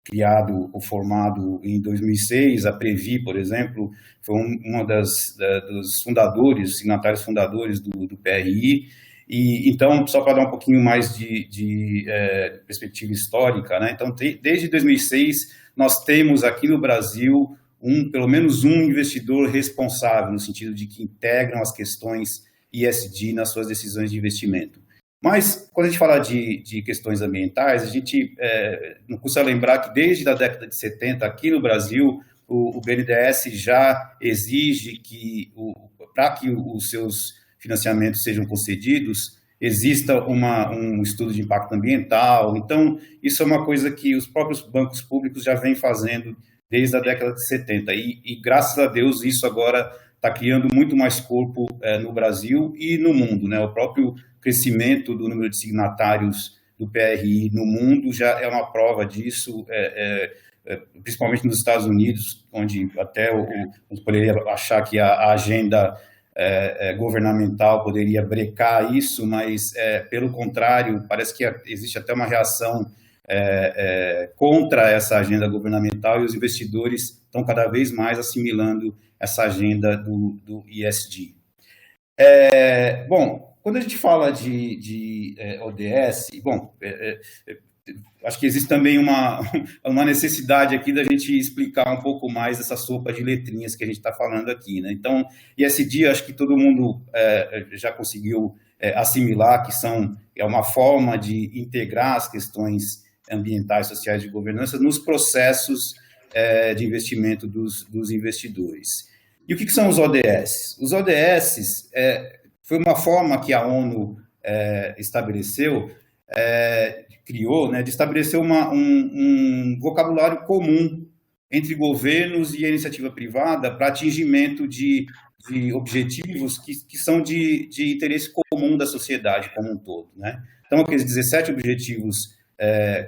criado ou formado em 2006. A Previ, por exemplo, foi uma dos fundadores, signatários fundadores do PRI. E, então, só para dar um pouquinho mais de perspectiva histórica, né? Então, desde 2006, nós temos aqui no Brasil pelo menos um investidor responsável, no sentido de que integram as questões ESG nas suas decisões de investimento. Mas, quando a gente fala de questões ambientais, a gente não custa lembrar que desde a década de 70, aqui no Brasil, o BNDES já exige que, para que os seus financiamentos sejam concedidos, exista um estudo de impacto ambiental. Então, isso é uma coisa que os próprios bancos públicos já vêm fazendo desde a década de 70. E graças a Deus, isso agora está criando muito mais corpo no Brasil e no mundo, né? O próprio crescimento do número de signatários do PRI no mundo já é uma prova disso, principalmente nos Estados Unidos, onde até eu poderia achar que a agenda governamental poderia brecar isso, mas, pelo contrário, parece que existe até uma reação contra essa agenda governamental, e os investidores estão cada vez mais assimilando essa agenda do ESG. Bom, quando a gente fala de ODS, bom, acho que existe também uma necessidade aqui da gente explicar um pouco mais essa sopa de letrinhas que a gente está falando aqui, né? Então, ESG, acho que todo mundo já conseguiu assimilar que é uma forma de integrar as questões ambientais, sociais e de governança nos processos de investimento dos investidores. E o que são os ODS? Os ODS foi uma forma que a ONU estabeleceu, criou, né, de estabelecer um vocabulário comum entre governos e a iniciativa privada para atingimento de objetivos que são de interesse comum da sociedade como um todo, né? Então, aqueles 17 objetivos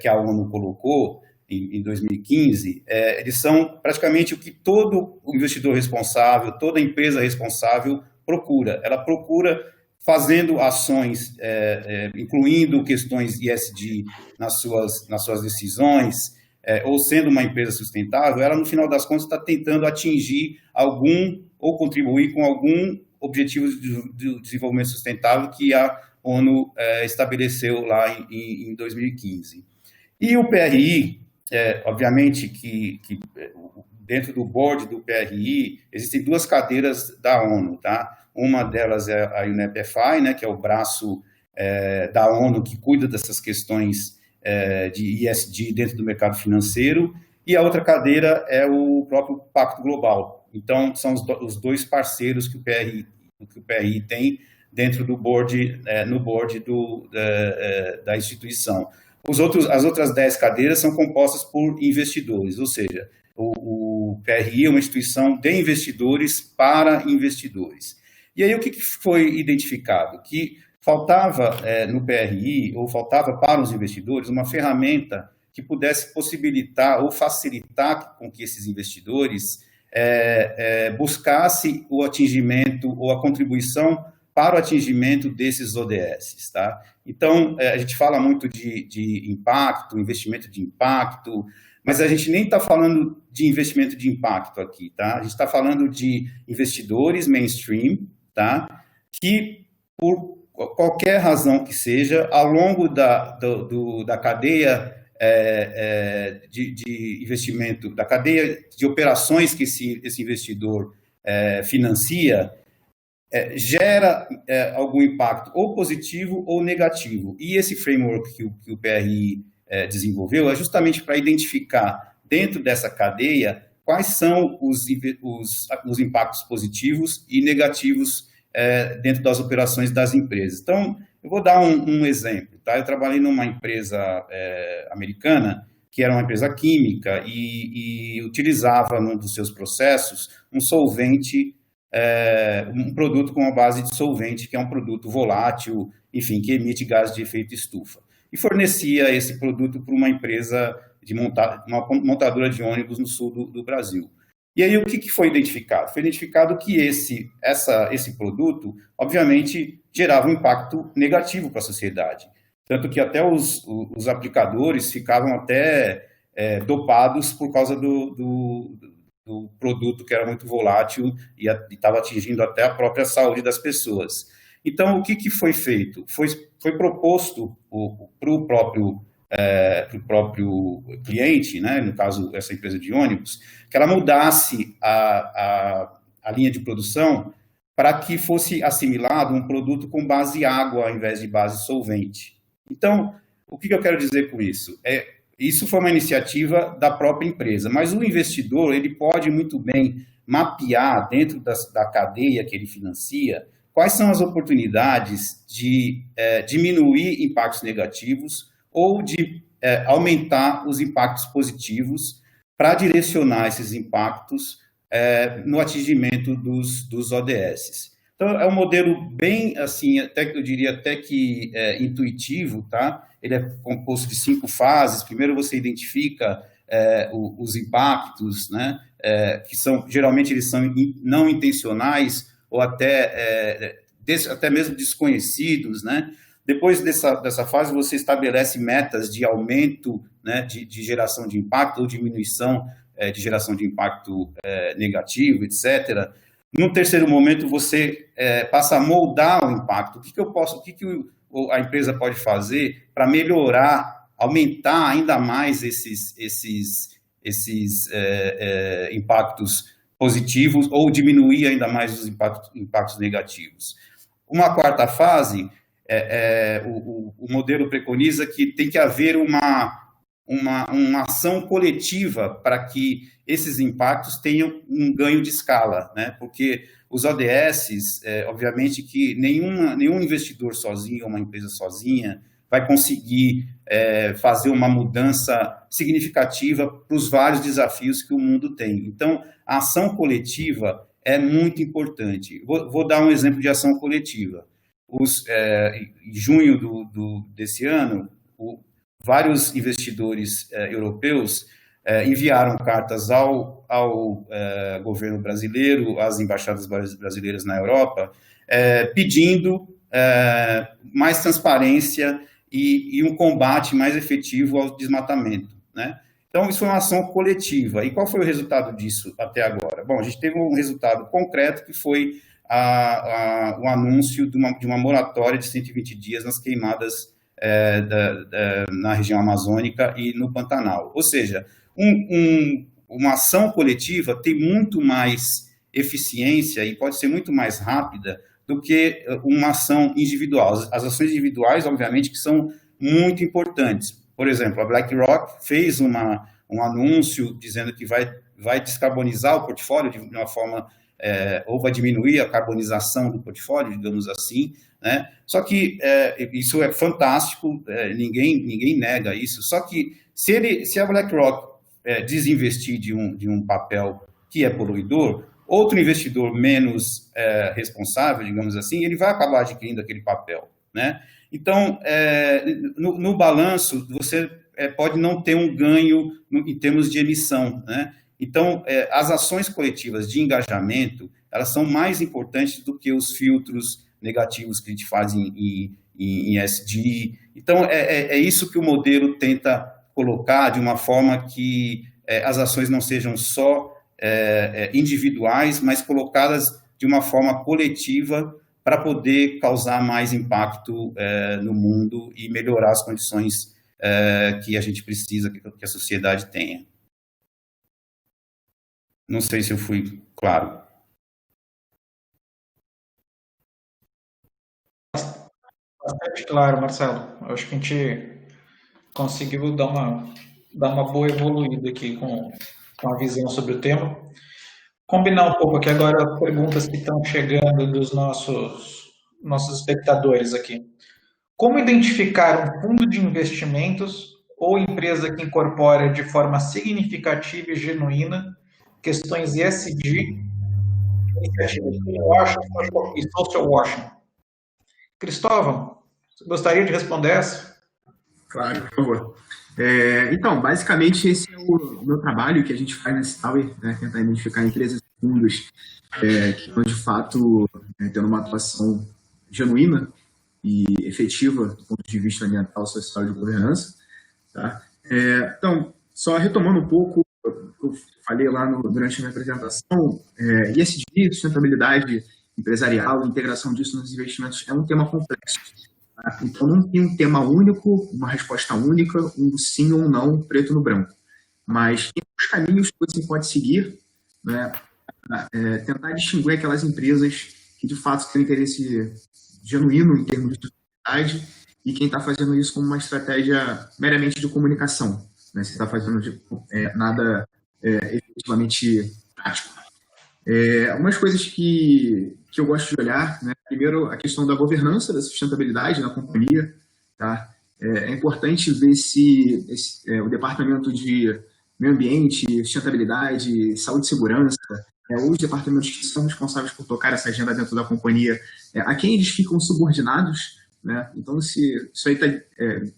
que a ONU colocou em 2015, eles são praticamente o que todo investidor responsável, toda empresa responsável procura. Ela procura, fazendo ações, incluindo questões ESG nas suas decisões, ou sendo uma empresa sustentável, ela, no final das contas, está tentando atingir ou contribuir com algum objetivo de desenvolvimento sustentável que a ONU estabeleceu lá em 2015. E o PRI, obviamente que dentro do board do PRI existem duas cadeiras da ONU, tá? Uma delas é a UNEP-FI, né, que é o braço da ONU que cuida dessas questões de ESG dentro do mercado financeiro, e a outra cadeira é o próprio Pacto Global. Então, são os dois parceiros que o PRI tem dentro do board, no board da instituição. As outras 10 cadeiras são compostas por investidores, ou seja, o PRI é uma instituição de investidores para investidores. E aí o que foi identificado? Que faltava no PRI, ou faltava para os investidores, uma ferramenta que pudesse possibilitar ou facilitar com que esses investidores buscasse o atingimento ou a contribuição para o atingimento desses ODS, tá? Então, a gente fala muito de impacto, investimento de impacto, mas a gente nem está falando de investimento de impacto aqui, tá? A gente está falando de investidores mainstream, tá? Que, por qualquer razão que seja, ao longo da cadeia de investimento, da cadeia de operações que esse investidor financia, gera algum impacto ou positivo ou negativo. E esse framework que o PRI desenvolveu é justamente para identificar dentro dessa cadeia quais são os impactos positivos e negativos dentro das operações das empresas. Então, eu vou dar um exemplo, tá? Eu trabalhei numa empresa americana, que era uma empresa química e utilizava num dos seus processos um solvente, um produto com uma base de solvente, que é um produto volátil, enfim, que emite gases de efeito estufa. E fornecia esse produto para uma empresa, uma montadora de ônibus no sul do Brasil. E aí, o que foi identificado? Foi identificado que esse produto, obviamente, gerava um impacto negativo para a sociedade. Tanto que até os aplicadores ficavam até dopados por causa do produto, que era muito volátil e estava atingindo até a própria saúde das pessoas. Então, o que foi feito? Foi proposto para o próprio cliente, né, no caso, essa empresa de ônibus, que ela mudasse a linha de produção para que fosse assimilado um produto com base água ao invés de base solvente. Então, o que eu quero dizer com isso? Isso foi uma iniciativa da própria empresa, mas o investidor ele pode muito bem mapear dentro da cadeia que ele financia quais são as oportunidades de diminuir impactos negativos ou de aumentar os impactos positivos para direcionar esses impactos no atingimento dos ODS. Então, é um modelo bem, assim, eu diria até que intuitivo, tá? Ele é composto de 5 fases. Primeiro, você identifica os impactos, né? Que geralmente eles são não intencionais ou até mesmo desconhecidos, né? Depois dessa fase, você estabelece metas de aumento, né, de geração de impacto ou diminuição de geração de impacto negativo, etc. No terceiro momento, você passa a moldar o impacto. O que a empresa pode fazer para melhorar, aumentar ainda mais esses impactos positivos ou diminuir ainda mais os impactos negativos. Uma quarta fase, o modelo preconiza que tem que haver uma ação coletiva para que esses impactos tenham um ganho de escala, né? Porque os ODS, obviamente que nenhum investidor sozinho ou uma empresa sozinha vai conseguir fazer uma mudança significativa para os vários desafios que o mundo tem. Então, a ação coletiva é muito importante. Vou dar um exemplo de ação coletiva. Em junho desse ano, vários investidores europeus enviaram cartas ao governo brasileiro, às embaixadas brasileiras na Europa, pedindo mais transparência e um combate mais efetivo ao desmatamento, né? Então, isso foi uma ação coletiva. E qual foi o resultado disso até agora? Bom, a gente teve um resultado concreto que foi o anúncio de uma moratória de 120 dias nas queimadas na região amazônica e no Pantanal. Ou seja, uma ação coletiva tem muito mais eficiência e pode ser muito mais rápida do que uma ação individual. As ações individuais, obviamente, que são muito importantes. Por exemplo, a BlackRock fez um anúncio dizendo que vai descarbonizar o portfólio de uma forma, ou vai diminuir a carbonização do portfólio, digamos assim, né? Só que isso é fantástico, ninguém nega isso. Só que se a BlackRock desinvestir de um papel que é poluidor, outro investidor menos responsável, digamos assim, ele vai acabar adquirindo aquele papel, né? Então, no balanço, você pode não ter um ganho em termos de emissão, né? Então, as ações coletivas de engajamento, elas são mais importantes do que os filtros negativos que a gente faz em ESG. Então, é isso que o modelo tenta colocar de uma forma que as ações não sejam só individuais, mas colocadas de uma forma coletiva para poder causar mais impacto no mundo e melhorar as condições que a gente precisa que a sociedade tenha. Não sei se eu fui claro. Bastante claro, Marcelo. Eu acho que a gente conseguiu dar uma boa evoluída aqui com a visão sobre o tema. Combinar um pouco aqui agora perguntas que estão chegando dos nossos espectadores aqui. Como identificar um fundo de investimentos ou empresa que incorpora de forma significativa e genuína questões ESG, iniciativas de greenwashing e social washing? Cristóvão, gostaria de responder essa? Claro, por favor. Então, basicamente, esse é o meu trabalho que a gente faz nesse Tower, né, tentar identificar empresas e fundos que estão, de fato, tendo uma atuação genuína e efetiva do ponto de vista ambiental, social e de governança. Tá? Então, só retomando um pouco o que eu falei lá durante a minha apresentação, ESG, sustentabilidade empresarial, integração disso nos investimentos é um tema complexo. Tá? Então, não tem um tema único, uma resposta única, um sim ou não, preto no branco. Mas tem os caminhos que você pode seguir, né, tentar distinguir aquelas empresas que, de fato, têm interesse genuíno em termos de sustentabilidade e quem está fazendo isso como uma estratégia meramente de comunicação. Né? Você está fazendo nada efetivamente prático. Algumas coisas que eu gosto de olhar, né? Primeiro, a questão da governança da sustentabilidade na companhia. Tá? É importante ver se o departamento de meio ambiente, sustentabilidade, saúde e segurança, os departamentos que são responsáveis por tocar essa agenda dentro da companhia, a quem eles ficam subordinados. Né? Então, se isso aí está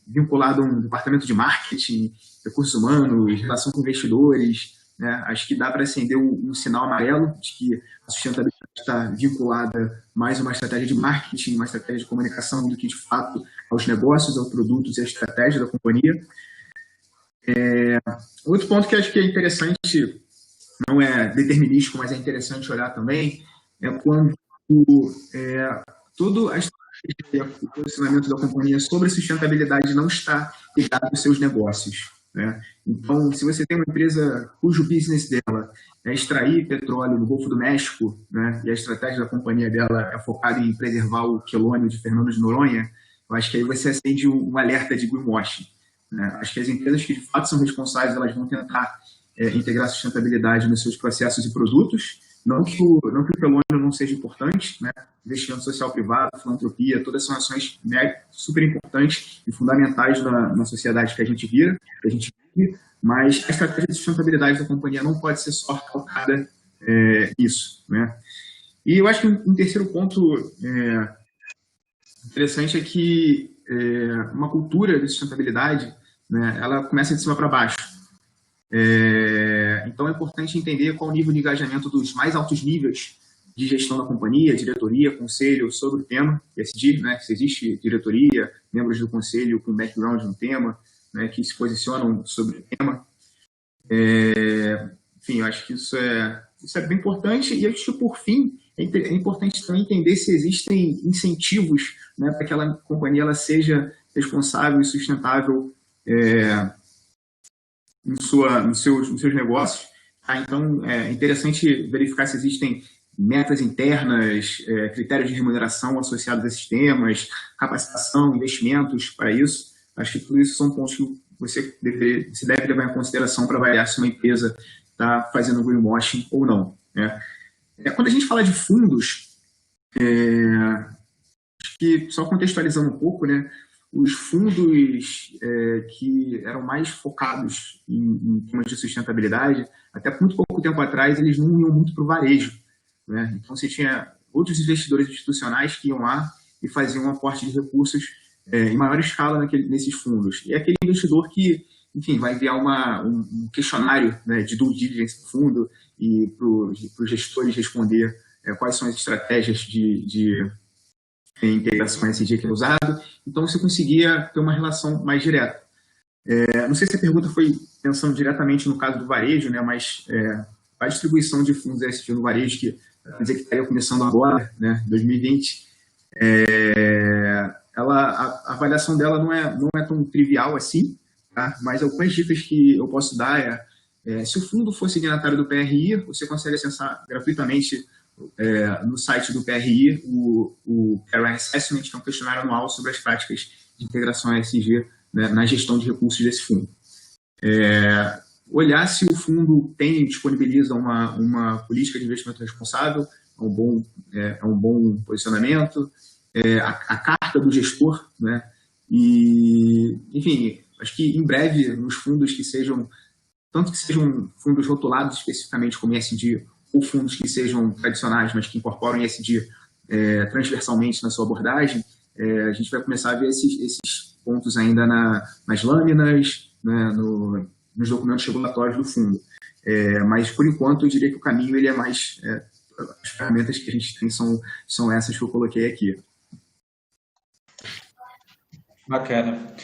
vinculado a um departamento de marketing, recursos humanos, relação com investidores, né? Acho que dá para acender um sinal amarelo de que a sustentabilidade está vinculada mais a uma estratégia de marketing, uma estratégia de comunicação do que, de fato, aos negócios, aos produtos e à estratégia da companhia. Outro ponto que acho que é interessante, não é determinístico, mas é interessante olhar também, é quando toda a estratégia e o posicionamento da companhia sobre sustentabilidade não está ligado aos seus negócios. Né? Então, se você tem uma empresa cujo business dela é extrair petróleo no Golfo do México, né, e a estratégia da companhia dela é focada em preservar o quelônio de Fernando de Noronha, eu acho que aí você acende um alerta de greenwashing. Né? Acho que as empresas que de fato são responsáveis, elas vão tentar integrar a sustentabilidade nos seus processos e produtos. Não que o quelônio não seja importante, né? Investimento social privado, filantropia, todas são ações super importantes e fundamentais na sociedade que a gente vive, mas a estratégia de sustentabilidade da companhia não pode ser só calcada nisso. Né? E eu acho que um terceiro ponto interessante é que uma cultura de sustentabilidade, né, ela começa de cima para baixo. Então é importante entender qual o nível de engajamento dos mais altos níveis de gestão da companhia, diretoria, conselho, sobre o tema ESG, né? Se existe diretoria, membros do conselho com background no tema, né, que se posicionam sobre o tema. Enfim, eu acho que isso é bem importante. E acho que, por fim, é importante também entender se existem incentivos, né, para que aquela companhia ela seja responsável e sustentável nos seus negócios. Tá? Então, é interessante verificar se existem metas internas, critérios de remuneração associados a esses temas, capacitação, investimentos para isso. Acho que tudo isso são pontos que você deve levar em consideração para avaliar se uma empresa está fazendo greenwashing ou não. Né? Quando a gente fala de fundos, acho que só contextualizando um pouco, né, os fundos que eram mais focados em temas de sustentabilidade, até muito pouco tempo atrás, eles não iam muito para o varejo. Né? Então, você tinha outros investidores institucionais que iam lá e faziam um aporte de recursos em maior escala nesses fundos. E é aquele investidor que, enfim, vai enviar um questionário, né, de due diligence do fundo e para os gestores responder quais são as estratégias de integração ESG que é usado. Então, você conseguia ter uma relação mais direta. Não sei se a pergunta foi pensando diretamente no caso do varejo, né, mas a distribuição de fundos ESG no varejo, que quer dizer que estaria começando agora, né, 2020, a avaliação dela não é tão trivial assim, tá? Mas algumas dicas que eu posso dar se o fundo for signatário do PRI, você consegue acessar gratuitamente no site do PRI o PRI Assessment, que é um questionário anual sobre as práticas de integração ESG, né, na gestão de recursos desse fundo. Olhar se o fundo disponibiliza uma política de investimento responsável, é um bom posicionamento, a carta do gestor, né? E, enfim, acho que em breve, nos fundos que sejam fundos rotulados especificamente como ESG, ou fundos que sejam tradicionais, mas que incorporam ESG transversalmente na sua abordagem, a gente vai começar a ver esses pontos ainda nas lâminas, né, nos documentos regulatórios do fundo. Mas, por enquanto, eu diria que o caminho ele é mais... as ferramentas que a gente tem são essas que eu coloquei aqui. Bacana.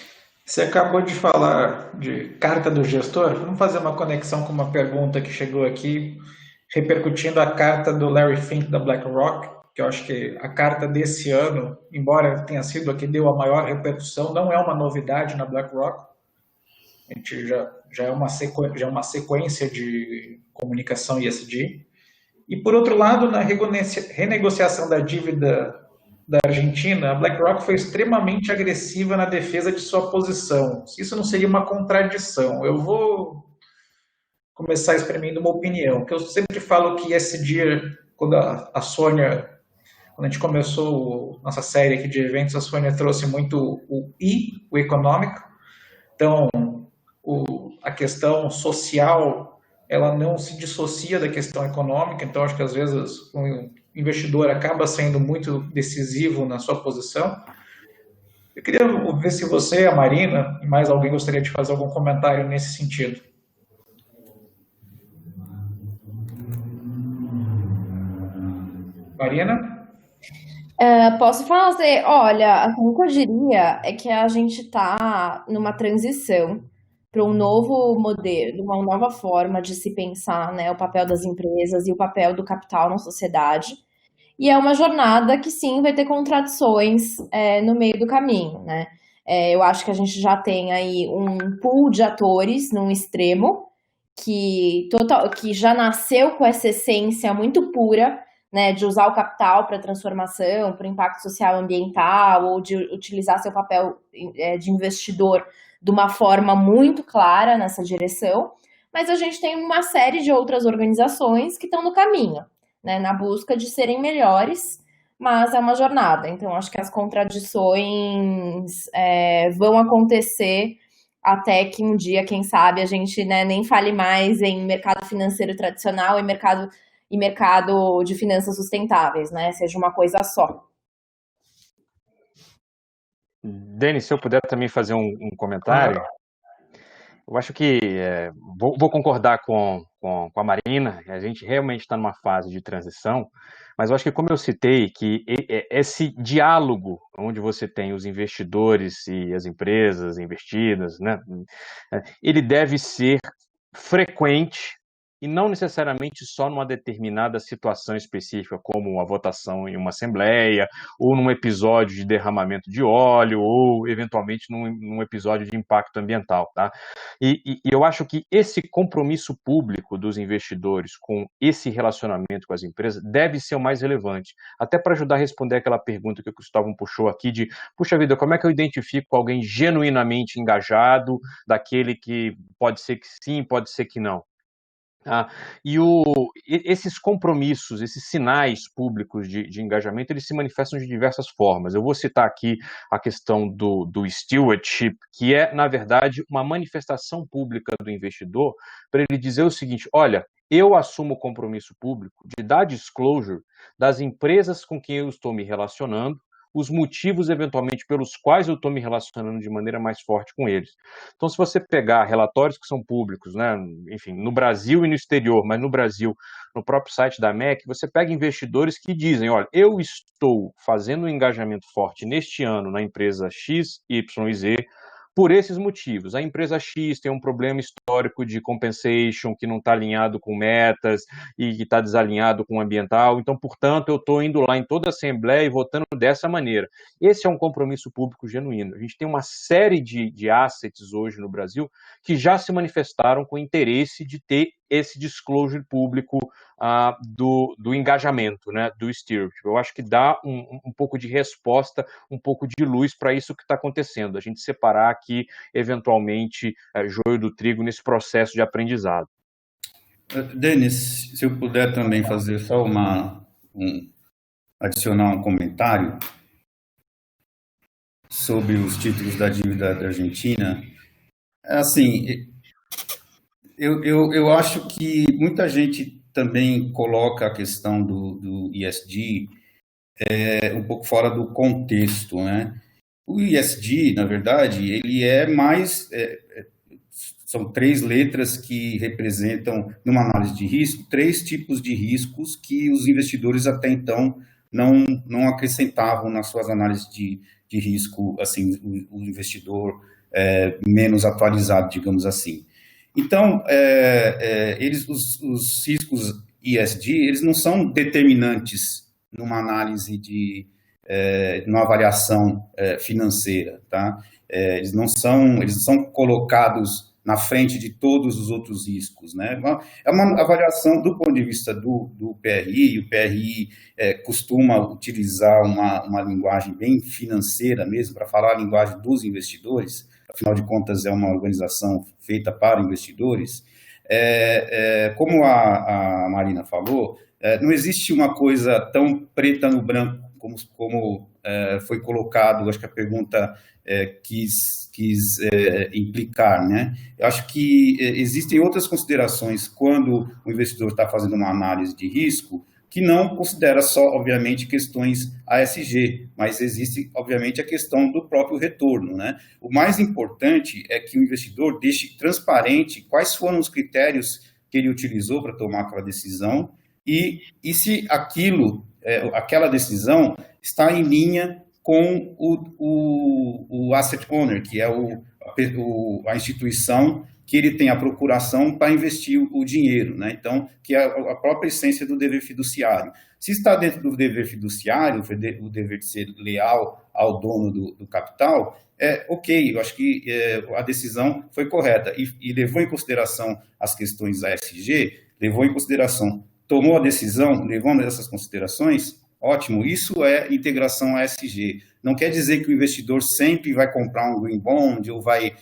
Você acabou de falar de carta do gestor. Vamos fazer uma conexão com uma pergunta que chegou aqui, repercutindo a carta do Larry Fink da BlackRock, que eu acho que a carta desse ano, embora tenha sido a que deu a maior repercussão, não é uma novidade na BlackRock. A gente já é uma sequência de comunicação ESG. E, por outro lado, na renegociação da dívida da Argentina, a BlackRock foi extremamente agressiva na defesa de sua posição. Isso não seria uma contradição? Eu vou começar exprimindo uma opinião, que eu sempre falo que esse dia, quando a Sônia, quando a gente começou nossa série aqui de eventos, a Sônia trouxe muito o econômico. Então, a questão social, ela não se dissocia da questão econômica, então acho que às vezes o investidor acaba sendo muito decisivo na sua posição. Eu queria ver se você, a Marina, e mais alguém gostaria de fazer algum comentário nesse sentido. Marina? Posso fazer? Olha, o que eu diria é que a gente está numa transição para um novo modelo, uma nova forma de se pensar, né, o papel das empresas e o papel do capital na sociedade. E é uma jornada que sim vai ter contradições no meio do caminho, né? Eu acho que a gente já tem aí um pool de atores num extremo que já nasceu com essa essência muito pura, né, de usar o capital para transformação, para o impacto social e ambiental, ou de utilizar seu papel de investidor de uma forma muito clara nessa direção, mas a gente tem uma série de outras organizações que estão no caminho, né, na busca de serem melhores, mas é uma jornada. Então, acho que as contradições vão acontecer até que um dia, quem sabe, a gente, né, nem fale mais em mercado financeiro tradicional e mercado de finanças sustentáveis, né, seja uma coisa só. Denis, se eu puder também fazer um comentário, eu acho que vou concordar com a Marina, a gente realmente está numa fase de transição, mas eu acho que, como eu citei, que esse diálogo onde você tem os investidores e as empresas investidas, né, ele deve ser frequente e não necessariamente só numa determinada situação específica, como a votação em uma assembleia, ou num episódio de derramamento de óleo, ou eventualmente num episódio de impacto ambiental, tá? E eu acho que esse compromisso público dos investidores com esse relacionamento com as empresas deve ser o mais relevante, até para ajudar a responder aquela pergunta que o Cristóvão puxou aqui de, puxa vida, como é que eu identifico alguém genuinamente engajado, daquele que pode ser que sim, pode ser que não? Esses compromissos, esses sinais públicos de engajamento, eles se manifestam de diversas formas. Eu vou citar aqui a questão do stewardship, que é, na verdade, uma manifestação pública do investidor para ele dizer o seguinte: olha, eu assumo o compromisso público de dar disclosure das empresas com quem eu estou me relacionando, os motivos, eventualmente, pelos quais eu estou me relacionando de maneira mais forte com eles. Então, se você pegar relatórios que são públicos, né, enfim, no Brasil e no exterior, mas no Brasil, no próprio site da MEC, você pega investidores que dizem, olha, eu estou fazendo um engajamento forte neste ano na empresa X, Y e Z, por esses motivos. A empresa X tem um problema histórico de compensation que não está alinhado com metas e que está desalinhado com o ambiental, então, portanto, eu estou indo lá em toda a assembleia e votando dessa maneira. Esse é um compromisso público genuíno. A gente tem uma série de assets hoje no Brasil que já se manifestaram com interesse de ter esse disclosure público do engajamento, né, do stewardship. Eu acho que dá um pouco de resposta, um pouco de luz para isso que está acontecendo, a gente separar aqui, eventualmente, joio do trigo nesse processo de aprendizado. Denis, se eu puder também fazer só adicionar um comentário sobre os títulos da dívida da Argentina. Assim, eu acho que muita gente também coloca a questão do ESG um pouco fora do contexto, né? O ESG, na verdade, ele é mais são 3 letras que representam, numa análise de risco, 3 tipos de riscos que os investidores até então não acrescentavam nas suas análises de risco, assim, o investidor menos atualizado, digamos assim. Então, os riscos ESG, eles não são determinantes numa análise numa avaliação financeira, tá? Eles não são colocados na frente de todos os outros riscos, né? É uma avaliação do ponto de vista do PRI, o PRI costuma utilizar uma linguagem bem financeira mesmo, para falar a linguagem dos investidores, afinal de contas é uma organização feita para investidores. Como a Marina falou, não existe uma coisa tão preta no branco como foi colocado, acho que a pergunta quis implicar, né? Eu acho que existem outras considerações quando o investidor está fazendo uma análise de risco, que não considera só, obviamente, questões ASG, mas existe, obviamente, a questão do próprio retorno, né? O mais importante é que o investidor deixe transparente quais foram os critérios que ele utilizou para tomar aquela decisão e se aquela decisão está em linha com o asset owner, que é a instituição que ele tem a procuração para investir o dinheiro, né? Então, que é a própria essência do dever fiduciário. Se está dentro do dever fiduciário, o dever de ser leal ao dono do capital, ok, eu acho que a decisão foi correta e levou em consideração as questões ASG, levou em consideração, tomou a decisão, levando essas considerações, ótimo, isso é integração ASG. Não quer dizer que o investidor sempre vai comprar um green bond ou vai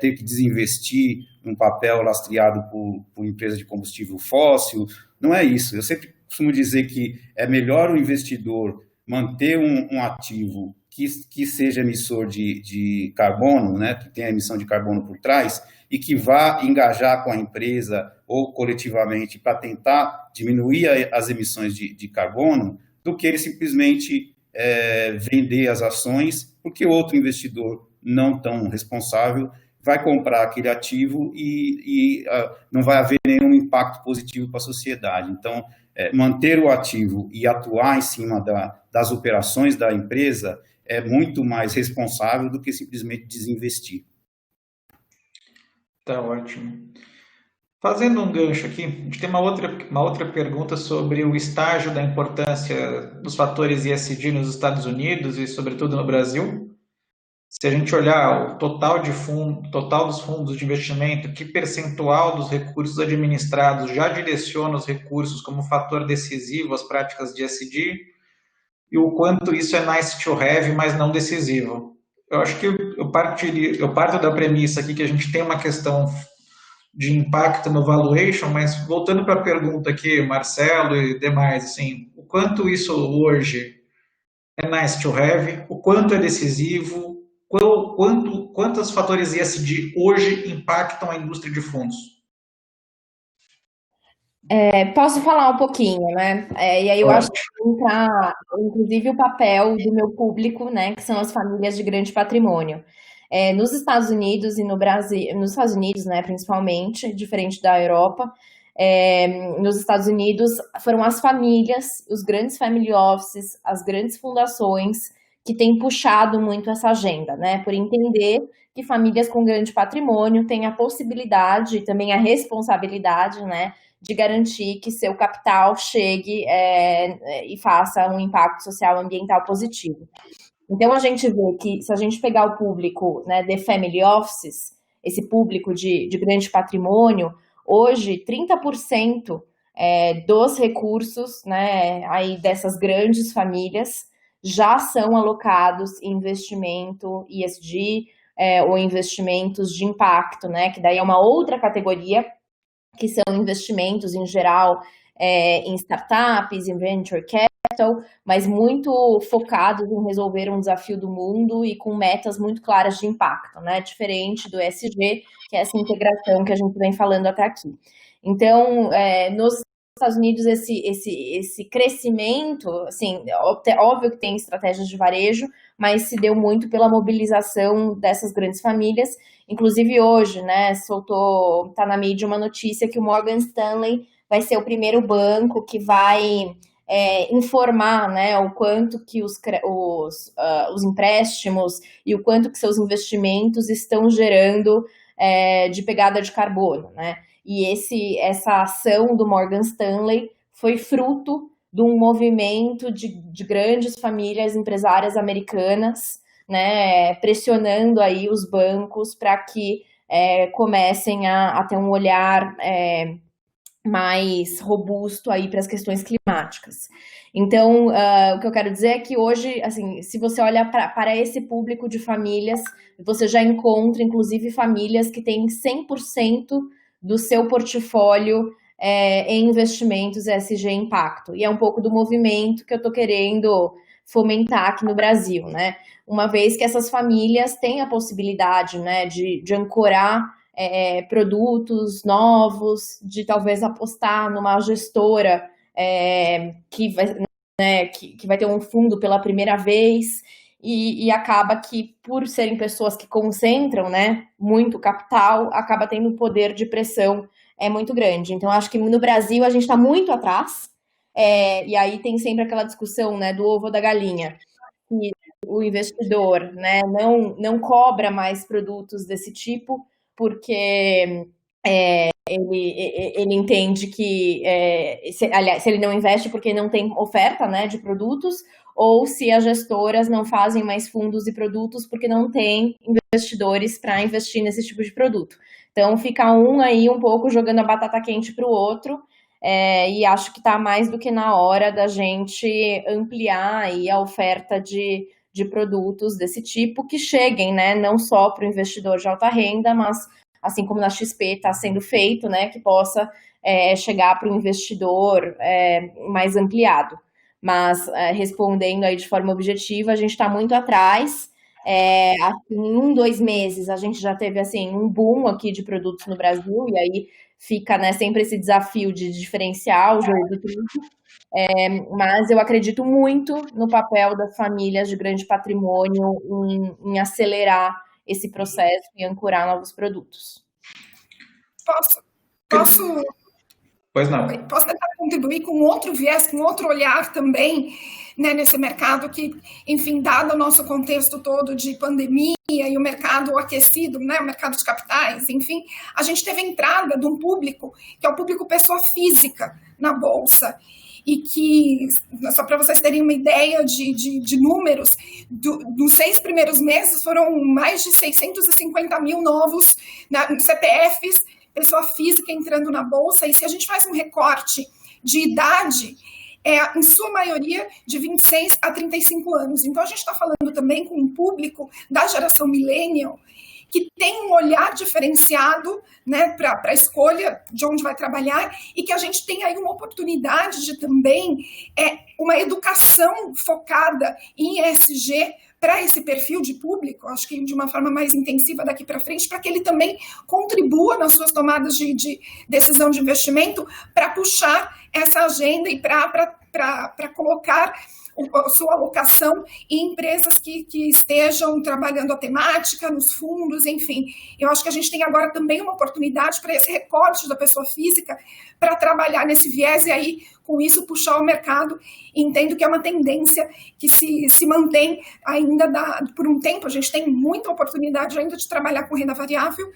ter que desinvestir um papel lastreado por empresa de combustível fóssil. Não é isso. Eu sempre costumo dizer que é melhor o investidor manter um ativo que seja emissor de carbono, né, que tenha emissão de carbono por trás, e que vá engajar com a empresa ou coletivamente para tentar diminuir as emissões de carbono, do que ele simplesmente vender as ações, porque outro investidor não tão responsável vai comprar aquele ativo e não vai haver nenhum impacto positivo para a sociedade. Então, manter o ativo e atuar em cima das operações da empresa é muito mais responsável do que simplesmente desinvestir. Tá ótimo. Fazendo um gancho aqui, a gente tem uma outra pergunta sobre o estágio da importância dos fatores ESG nos Estados Unidos e, sobretudo, no Brasil. Se a gente olhar o total dos fundos de investimento, que percentual dos recursos administrados já direciona os recursos como fator decisivo às práticas de ESG e o quanto isso é nice to have, mas não decisivo. Eu acho que eu parto da premissa aqui que a gente tem uma questão de impacto no valuation, mas voltando para a pergunta aqui, Marcelo e demais, assim, o quanto isso hoje é nice to have, o quanto é decisivo, quantos fatores ESG hoje impactam a indústria de fundos? Posso falar um pouquinho, né? E aí eu acho que entrar, inclusive, o papel do meu público, né? Que são as famílias de grande patrimônio. Nos Estados Unidos e no Brasil, nos Estados Unidos, né, principalmente, diferente da Europa, nos Estados Unidos foram as famílias, os grandes family offices, as grandes fundações que têm puxado muito essa agenda, né? Por entender que famílias com grande patrimônio têm a possibilidade e também a responsabilidade, né, de garantir que seu capital chegue e faça um impacto social e ambiental positivo. Então, a gente vê que se a gente pegar o público, né, de family offices, esse público de grande patrimônio, hoje 30% dos recursos, né, aí dessas grandes famílias já são alocados em investimento ESG ou investimentos de impacto, né, que daí é uma outra categoria, que são investimentos em geral em startups, em venture capital, mas muito focados em resolver um desafio do mundo e com metas muito claras de impacto, né? Diferente do ESG, que é essa integração que a gente vem falando até aqui. Então, nos Estados Unidos esse crescimento, assim, óbvio que tem estratégias de varejo, mas se deu muito pela mobilização dessas grandes famílias. Inclusive hoje, né, tá na mídia uma notícia que o Morgan Stanley vai ser o primeiro banco que vai informar, né, o quanto que os empréstimos e o quanto que seus investimentos estão gerando de pegada de carbono, né? E essa ação do Morgan Stanley foi fruto de um movimento de grandes famílias empresárias americanas, né, pressionando aí os bancos para que comecem a ter um olhar mais robusto aí para as questões climáticas. Então, o que eu quero dizer é que hoje, assim, se você olha para esse público de famílias, você já encontra, inclusive, famílias que têm 100% do seu portfólio em investimentos ESG Impacto. E é um pouco do movimento que eu estou querendo fomentar aqui no Brasil, né? Uma vez que essas famílias têm a possibilidade, né, de ancorar produtos novos, de talvez apostar numa gestora que vai ter um fundo pela primeira vez, e acaba que, por serem pessoas que concentram, né, muito capital, acaba tendo um poder de pressão muito grande. Então, acho que no Brasil a gente está muito atrás, e aí tem sempre aquela discussão, né, do ovo ou da galinha, que o investidor, né, não cobra mais produtos desse tipo, porque ele entende que, aliás, se ele não investe porque não tem oferta, né, de produtos, ou se as gestoras não fazem mais fundos e produtos porque não tem investidores para investir nesse tipo de produto. Então, fica um aí um pouco jogando a batata quente para o outro, e acho que está mais do que na hora da gente ampliar aí a oferta de produtos desse tipo que cheguem, né, não só para o investidor de alta renda, mas assim como na XP está sendo feito, né, que possa chegar para o investidor mais ampliado. Mas, respondendo aí de forma objetiva, a gente está muito atrás. Em 2 meses, a gente já teve assim, um boom aqui de produtos no Brasil, e aí fica, né, sempre esse desafio de diferenciar o jogo do trigo. Mas eu acredito muito no papel das famílias de grande patrimônio em acelerar esse processo e ancorar novos produtos. Posso Pois não. Posso tentar contribuir com outro viés, com outro olhar também, né, nesse mercado que, enfim, dado o nosso contexto todo de pandemia e o mercado aquecido, né, o mercado de capitais, enfim, a gente teve a entrada de um público, que é o público pessoa física na Bolsa, e que, só para vocês terem uma ideia de números, dos 6 primeiros meses foram mais de 650 mil novos CPFs, pessoa física entrando na Bolsa, e se a gente faz um recorte de idade, em sua maioria de 26 a 35 anos. Então, a gente está falando também com um público da geração millennial que tem um olhar diferenciado, né, para a escolha de onde vai trabalhar, e que a gente tem aí uma oportunidade de também uma educação focada em ESG para esse perfil de público, acho que de uma forma mais intensiva daqui para frente, para que ele também contribua nas suas tomadas de decisão de investimento para puxar essa agenda e para colocar a sua alocação em empresas que estejam trabalhando a temática, nos fundos, enfim. Eu acho que a gente tem agora também uma oportunidade para esse recorte da pessoa física para trabalhar nesse viés e aí, com isso, puxar o mercado. E entendo que é uma tendência que se mantém ainda por um tempo. A gente tem muita oportunidade ainda de trabalhar com renda variável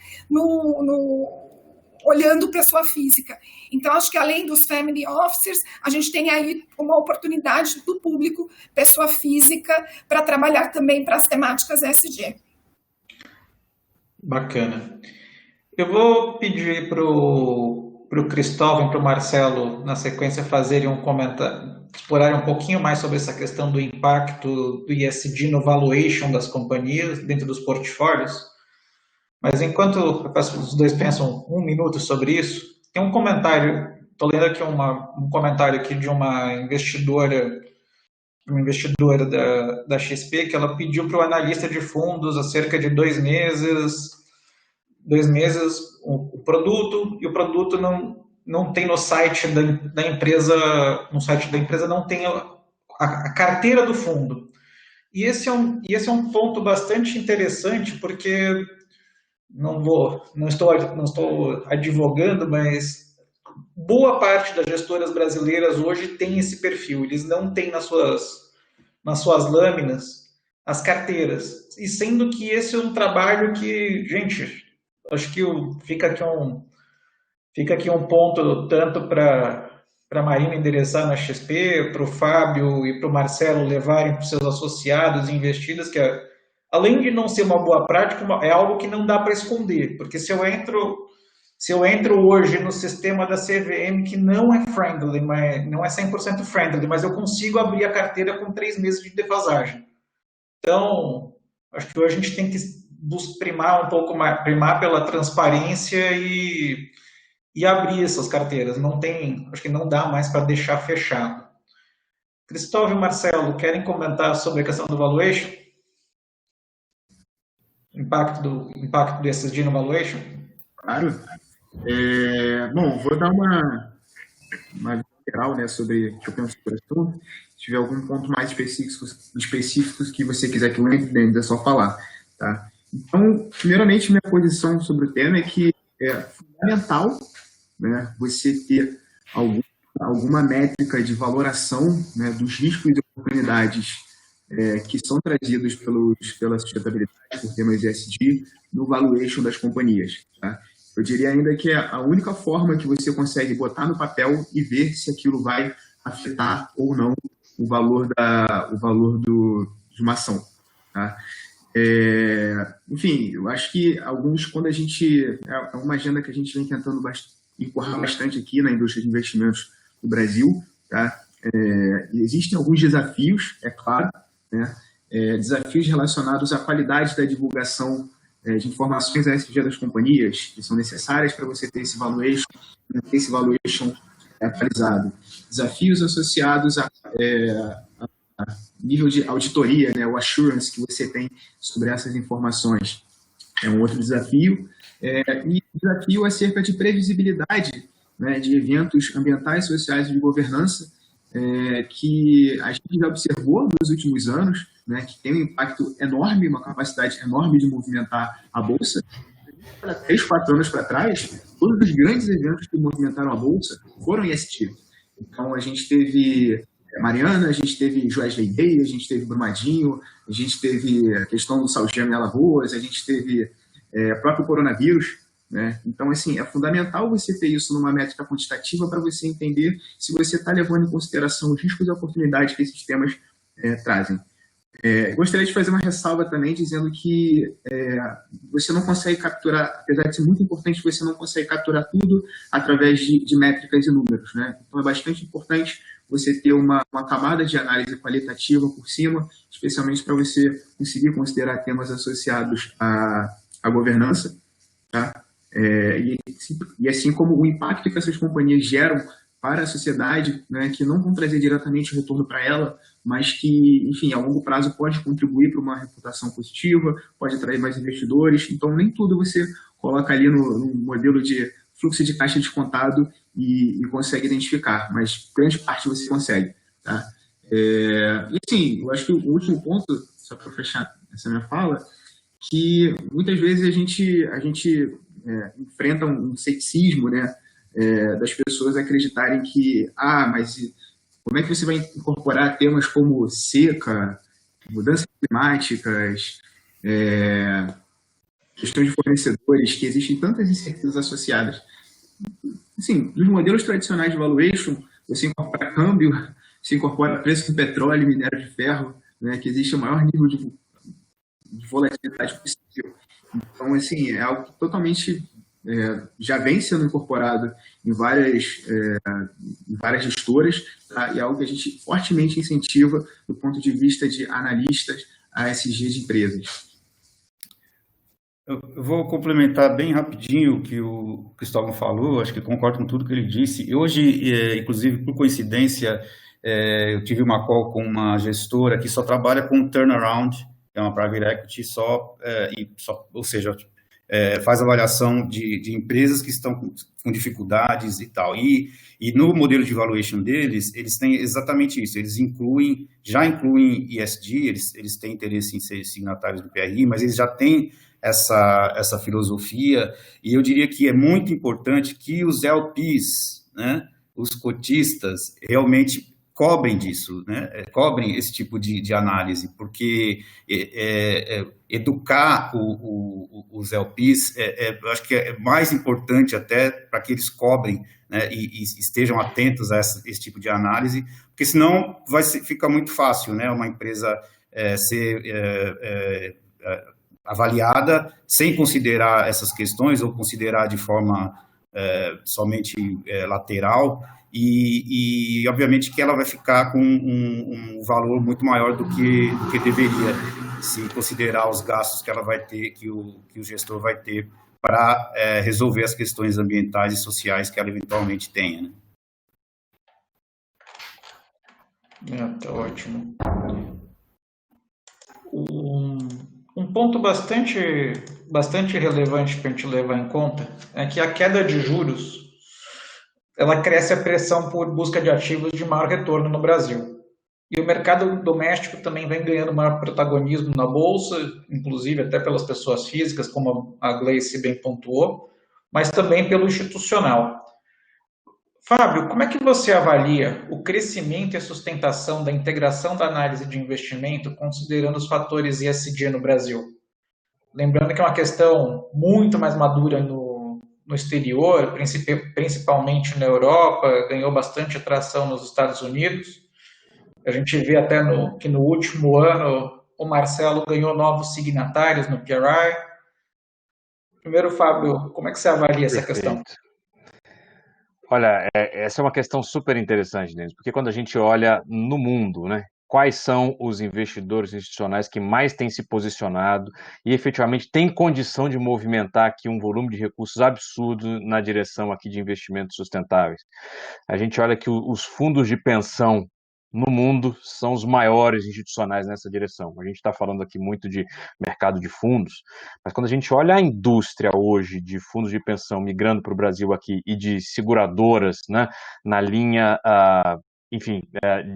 olhando pessoa física. Então, acho que além dos family officers, a gente tem aí uma oportunidade do público, pessoa física, para trabalhar também para as temáticas ESG. Bacana. Eu vou pedir para o Cristóvão e para o Marcelo, na sequência, fazerem um comentário, explorarem um pouquinho mais sobre essa questão do impacto do ESG no valuation das companhias dentro dos portfólios. Mas enquanto os dois pensam 1 minuto sobre isso, tem um comentário, estou lendo aqui um comentário aqui de uma investidora da XP, que ela pediu para o analista de fundos há cerca de 2 meses o produto, e o produto não tem no site da empresa, no site da empresa não tem a carteira do fundo. E esse é um ponto bastante interessante, porque não estou advogando, mas boa parte das gestoras brasileiras hoje tem esse perfil. Eles não têm nas suas lâminas as carteiras. E sendo que esse é um trabalho que, gente, acho que fica aqui um ponto tanto para a Marina endereçar na XP, para o Fábio e para o Marcelo levarem para os seus associados e investidas, que além de não ser uma boa prática, é algo que não dá para esconder, porque se eu entro hoje no sistema da CVM, que não é friendly, não é 100% friendly, mas eu consigo abrir a carteira com 3 meses de defasagem. Então, acho que hoje a gente tem que primar um pouco mais, primar pela transparência e abrir essas carteiras. Acho que não dá mais para deixar fechado. Cristóvão e Marcelo, querem comentar sobre a questão do valuation? Impacto do ESG no valuation? Claro. Bom, vou dar uma geral, né, sobre o que eu penso sobre isso. Se tiver algum ponto mais específicos que você quiser que eu entre dentro, é só falar. Tá? Então, primeiramente, minha posição sobre o tema é que é fundamental, né, você ter alguma métrica de valoração, né, dos riscos e oportunidades que são trazidos pela sustentabilidade, por temas ESG, no valuation das companhias. Tá? Eu diria ainda que é a única forma que você consegue botar no papel e ver se aquilo vai afetar ou não o valor de uma ação. Tá? Enfim, eu acho que quando a gente... É uma agenda que a gente vem tentando empurrar bastante aqui na indústria de investimentos no Brasil. Tá? Existem alguns desafios, é claro, né? Desafios relacionados à qualidade da divulgação de informações ESG das companhias, que são necessárias para você ter esse valuation atualizado. Desafios associados a nível de auditoria, né, o assurance que você tem sobre essas informações. É um outro desafio. E desafio acerca de previsibilidade, né, de eventos ambientais, sociais e de governança, que a gente já observou nos últimos anos, né, que tem um impacto enorme, uma capacidade enorme de movimentar a Bolsa. 3, 4 anos para trás, todos os grandes eventos que movimentaram a Bolsa foram ESG. Então, a gente teve Mariana, a gente teve Joesley Day, a gente teve Brumadinho, a gente teve a questão do Salgema em Alagoas, a gente teve o próprio coronavírus. Né? Então, assim, é fundamental você ter isso numa métrica quantitativa para você entender se você está levando em consideração os riscos e oportunidades que esses temas trazem. Gostaria de fazer uma ressalva também, dizendo que você não consegue capturar, apesar de ser muito importante, você não consegue capturar tudo através de métricas e números. Né? Então, é bastante importante você ter uma camada de análise qualitativa por cima, especialmente para você conseguir considerar temas associados à governança. Tá? E assim como o impacto que essas companhias geram para a sociedade, né, que não vão trazer diretamente retorno para ela, mas que, enfim, a longo prazo pode contribuir para uma reputação positiva, pode atrair mais investidores. Então, nem tudo você coloca ali no modelo de fluxo de caixa descontado e consegue identificar, mas grande parte você consegue. Tá? E, assim, eu acho que o último ponto, só para fechar essa minha fala, que muitas vezes a gente enfrenta um ceticismo, né, das pessoas acreditarem que, mas como é que você vai incorporar temas como seca, mudanças climáticas, questões de fornecedores, que existem tantas incertezas associadas. Assim, nos modelos tradicionais de valuation, você incorpora câmbio, você incorpora preço do petróleo e minério de ferro, né, que existe o maior nível de volatilidade possível. Então, assim, é algo que totalmente já vem sendo incorporado em várias gestoras, tá? E é algo que a gente fortemente incentiva do ponto de vista de analistas ESG de empresas. Eu vou complementar bem rapidinho o que o Cristóvão falou, acho que concordo com tudo que ele disse. Hoje, inclusive, por coincidência, eu tive uma call com uma gestora que só trabalha com turnaround, que é uma private equity ou seja, faz avaliação de empresas que estão com dificuldades e tal. E no modelo de valuation deles, eles têm exatamente isso, eles já incluem ESG, eles têm interesse em ser signatários do PRI, mas eles já têm essa filosofia, e eu diria que é muito importante que os LPs, né, os cotistas, realmente cobrem disso, né? Cobrem esse tipo de análise, porque educar os LPs, eu acho que é mais importante até para que eles cobrem, né, e estejam atentos a esse tipo de análise, porque senão fica muito fácil, né, uma empresa ser avaliada sem considerar essas questões ou considerar de forma somente lateral, e obviamente que ela vai ficar com um valor muito maior do que deveria, se considerar os gastos que ela vai ter, que o gestor vai ter para resolver as questões ambientais e sociais que ela eventualmente tenha, né? Tá ótimo. Um ponto bastante relevante para a gente levar em conta é que a queda de juros ela cresce a pressão por busca de ativos de maior retorno no Brasil. E o mercado doméstico também vem ganhando maior protagonismo na Bolsa, inclusive até pelas pessoas físicas, como a Gleice bem pontuou, mas também pelo institucional. Fábio, como é que você avalia o crescimento e a sustentação da integração da análise de investimento, considerando os fatores ESG no Brasil? Lembrando que é uma questão muito mais madura no exterior, principalmente na Europa, ganhou bastante atração nos Estados Unidos. A gente vê até que no último ano o Marcelo ganhou novos signatários no PRI. Primeiro, Fábio, como é que você avalia essa questão? Olha, essa é uma questão super interessante, Denis, porque quando a gente olha no mundo, né, quais são os investidores institucionais que mais têm se posicionado e efetivamente têm condição de movimentar aqui um volume de recursos absurdo na direção aqui de investimentos sustentáveis. A gente olha que os fundos de pensão no mundo são os maiores institucionais nessa direção. A gente está falando aqui muito de mercado de fundos, mas quando a gente olha a indústria hoje de fundos de pensão migrando para o Brasil aqui e de seguradoras, né, na linha, enfim,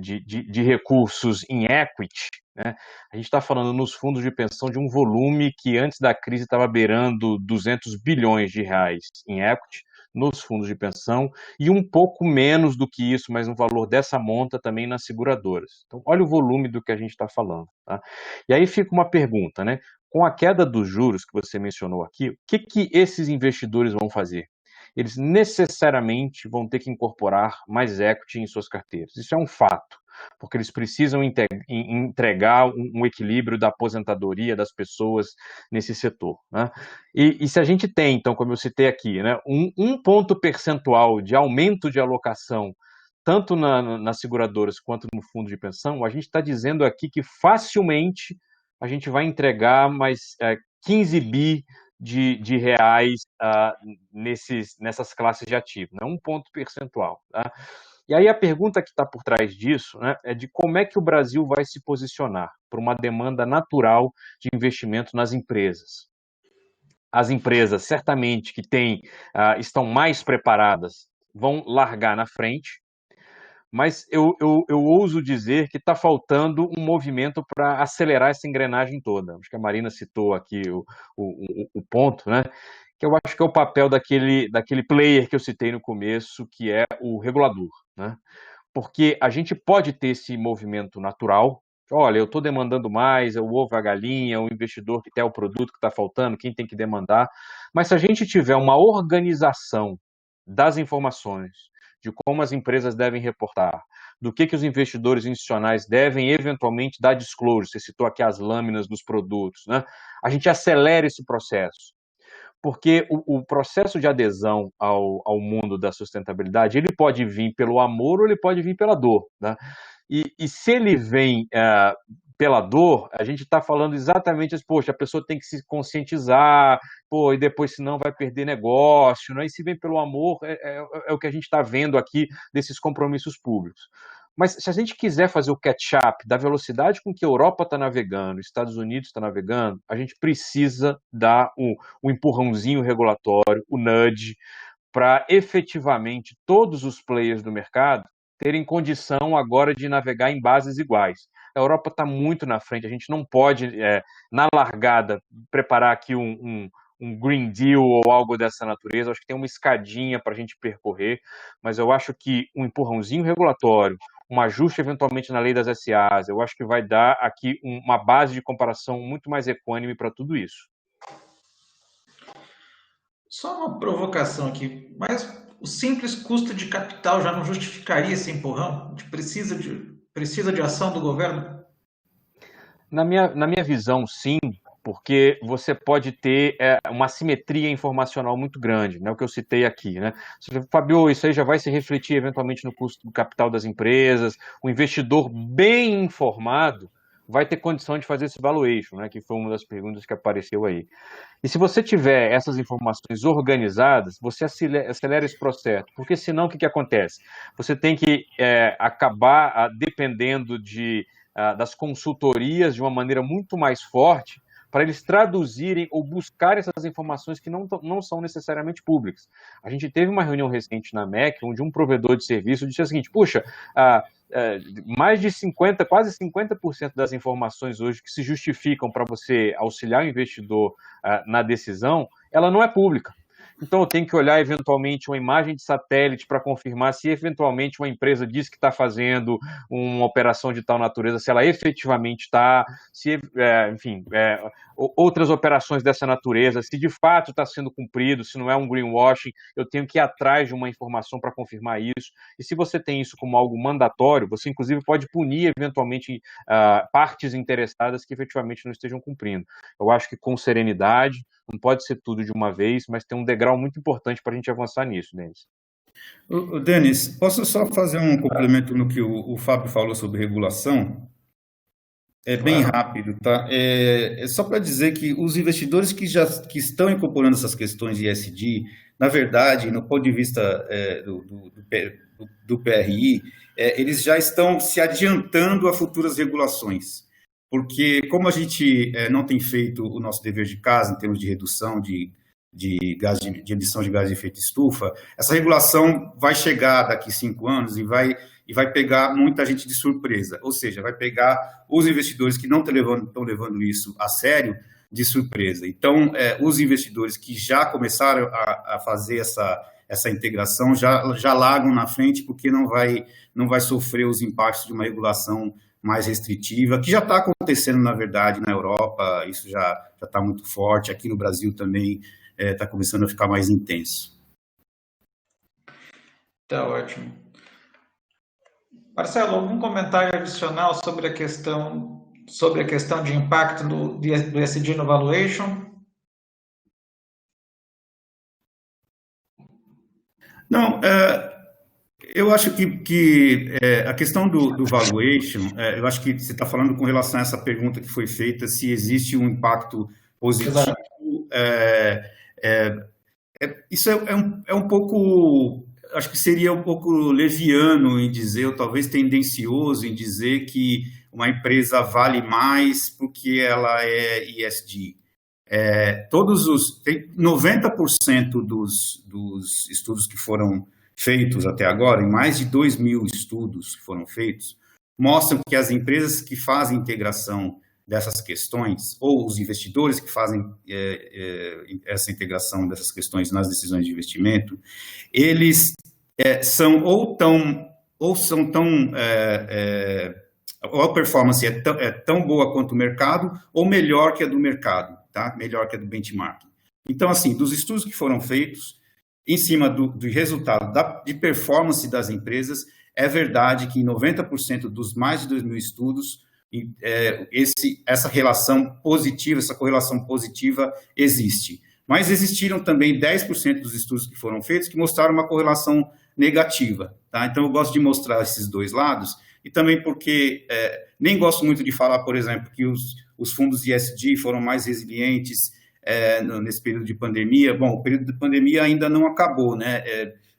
de recursos em equity, né, a gente está falando nos fundos de pensão de um volume que antes da crise estava beirando 200 bilhões de reais em equity, nos fundos de pensão, e um pouco menos do que isso, mas um valor dessa monta também nas seguradoras. Então, olha o volume do que a gente está falando. Tá? E aí fica uma pergunta, né? Com a queda dos juros que você mencionou aqui, o que esses investidores vão fazer? Eles necessariamente vão ter que incorporar mais equity em suas carteiras. Isso é um fato, porque eles precisam entregar um equilíbrio da aposentadoria das pessoas nesse setor. Né? E se a gente tem, então, como eu citei aqui, né, um ponto percentual de aumento de alocação, tanto nas seguradoras quanto no fundo de pensão, a gente está dizendo aqui que facilmente a gente vai entregar mais 15 bi de reais nessas classes de ativo, né? Um ponto percentual. Tá? E aí a pergunta que está por trás disso, né, é de como é que o Brasil vai se posicionar para uma demanda natural de investimento nas empresas. As empresas, certamente, que estão mais preparadas, vão largar na frente, mas eu ouso dizer que está faltando um movimento para acelerar essa engrenagem toda. Acho que a Marina citou aqui o ponto, né? Que eu acho que é o papel daquele player que eu citei no começo, que é o regulador, né? Porque a gente pode ter esse movimento natural, olha, eu estou demandando mais, é o ovo, a galinha, o investidor que tem o produto que está faltando, quem tem que demandar, mas se a gente tiver uma organização das informações, de como as empresas devem reportar, do que os investidores institucionais devem eventualmente dar disclosure, você citou aqui as lâminas dos produtos, né? A gente acelera esse processo. Porque o processo de adesão ao mundo da sustentabilidade, ele pode vir pelo amor ou ele pode vir pela dor. Né? E se ele vem pela dor, a gente está falando exatamente assim, poxa, a pessoa tem que se conscientizar, e depois senão vai perder negócio. Né? E se vem pelo amor, é o que a gente está vendo aqui desses compromissos públicos. Mas se a gente quiser fazer o catch-up da velocidade com que a Europa está navegando, os Estados Unidos está navegando, a gente precisa dar o empurrãozinho regulatório, o nudge, para efetivamente todos os players do mercado terem condição agora de navegar em bases iguais. A Europa está muito na frente, a gente não pode, na largada, preparar aqui um Green Deal ou algo dessa natureza. Acho que tem uma escadinha para a gente percorrer, mas eu acho que um empurrãozinho regulatório, um ajuste eventualmente na lei das SAs, eu acho que vai dar aqui uma base de comparação muito mais equânime para tudo isso. Só uma provocação aqui, mas o simples custo de capital já não justificaria esse empurrão? A gente precisa de ação do governo? Na minha visão, sim, porque você pode ter uma assimetria informacional muito grande, né? O que eu citei aqui, né? Fabio, isso aí já vai se refletir eventualmente no custo do capital das empresas, o investidor bem informado vai ter condição de fazer esse valuation, né? Que foi uma das perguntas que apareceu aí. E se você tiver essas informações organizadas, você acelera esse processo, porque senão o que acontece? Você tem que acabar dependendo das consultorias de uma maneira muito mais forte para eles traduzirem ou buscar essas informações que não são necessariamente públicas. A gente teve uma reunião recente na MEC, onde um provedor de serviço disse o seguinte: puxa, mais de 50%, quase 50% das informações hoje que se justificam para você auxiliar o investidor na decisão, ela não é pública. Então, eu tenho que olhar, eventualmente, uma imagem de satélite para confirmar se, eventualmente, uma empresa diz que está fazendo uma operação de tal natureza, se ela efetivamente está, se, enfim, outras operações dessa natureza, se de fato está sendo cumprido, se não é um greenwashing, eu tenho que ir atrás de uma informação para confirmar isso. E se você tem isso como algo mandatório, você, inclusive, pode punir, eventualmente, partes interessadas que efetivamente não estejam cumprindo. Eu acho que com serenidade, não pode ser tudo de uma vez, mas tem um degrau muito importante para a gente avançar nisso, Denis. Denis, posso só fazer um complemento no que o Fábio falou sobre regulação? É bem rápido, tá? É só para dizer que os investidores que estão incorporando essas questões de ESG, na verdade, no ponto de vista do PRI, eles já estão se adiantando a futuras regulações. Porque como a gente não tem feito o nosso dever de casa em termos de redução de emissão de gás de efeito estufa, essa regulação vai chegar daqui 5 anos e vai pegar muita gente de surpresa. Ou seja, vai pegar os investidores que não estão levando isso a sério de surpresa. Então, os investidores que já começaram a fazer essa integração já largam na frente, porque não vai sofrer os impactos de uma regulação mais restritiva, que já está acontecendo, na verdade, na Europa. Isso já está muito forte. Aqui no Brasil também está começando a ficar mais intenso. Tá ótimo. Marcelo, algum comentário adicional sobre a questão de impacto do ESG no valuation? Não, eu acho que a questão do valuation, eu acho que você está falando com relação a essa pergunta que foi feita, se existe um impacto positivo. Isso é um pouco, acho que seria um pouco leviano em dizer, ou talvez tendencioso em dizer que uma empresa vale mais porque ela é ESG. Tem 90% dos estudos que foram feitos até agora, em mais de 2.000 estudos que foram feitos, mostram que as empresas que fazem integração dessas questões, ou os investidores que fazem essa integração dessas questões nas decisões de investimento, eles ou a performance é tão boa quanto o mercado, ou melhor que a do mercado, tá? Melhor que a do benchmarking. Então, assim, dos estudos que foram feitos, em cima do resultado de performance das empresas, é verdade que em 90% dos mais de 2.000 estudos, essa relação positiva, essa correlação positiva existe. Mas existiram também 10% dos estudos que foram feitos que mostraram uma correlação negativa, tá? Então, eu gosto de mostrar esses dois lados, e também porque nem gosto muito de falar, por exemplo, que os fundos de ESG foram mais resilientes nesse período de pandemia. Bom, o período de pandemia ainda não acabou, né?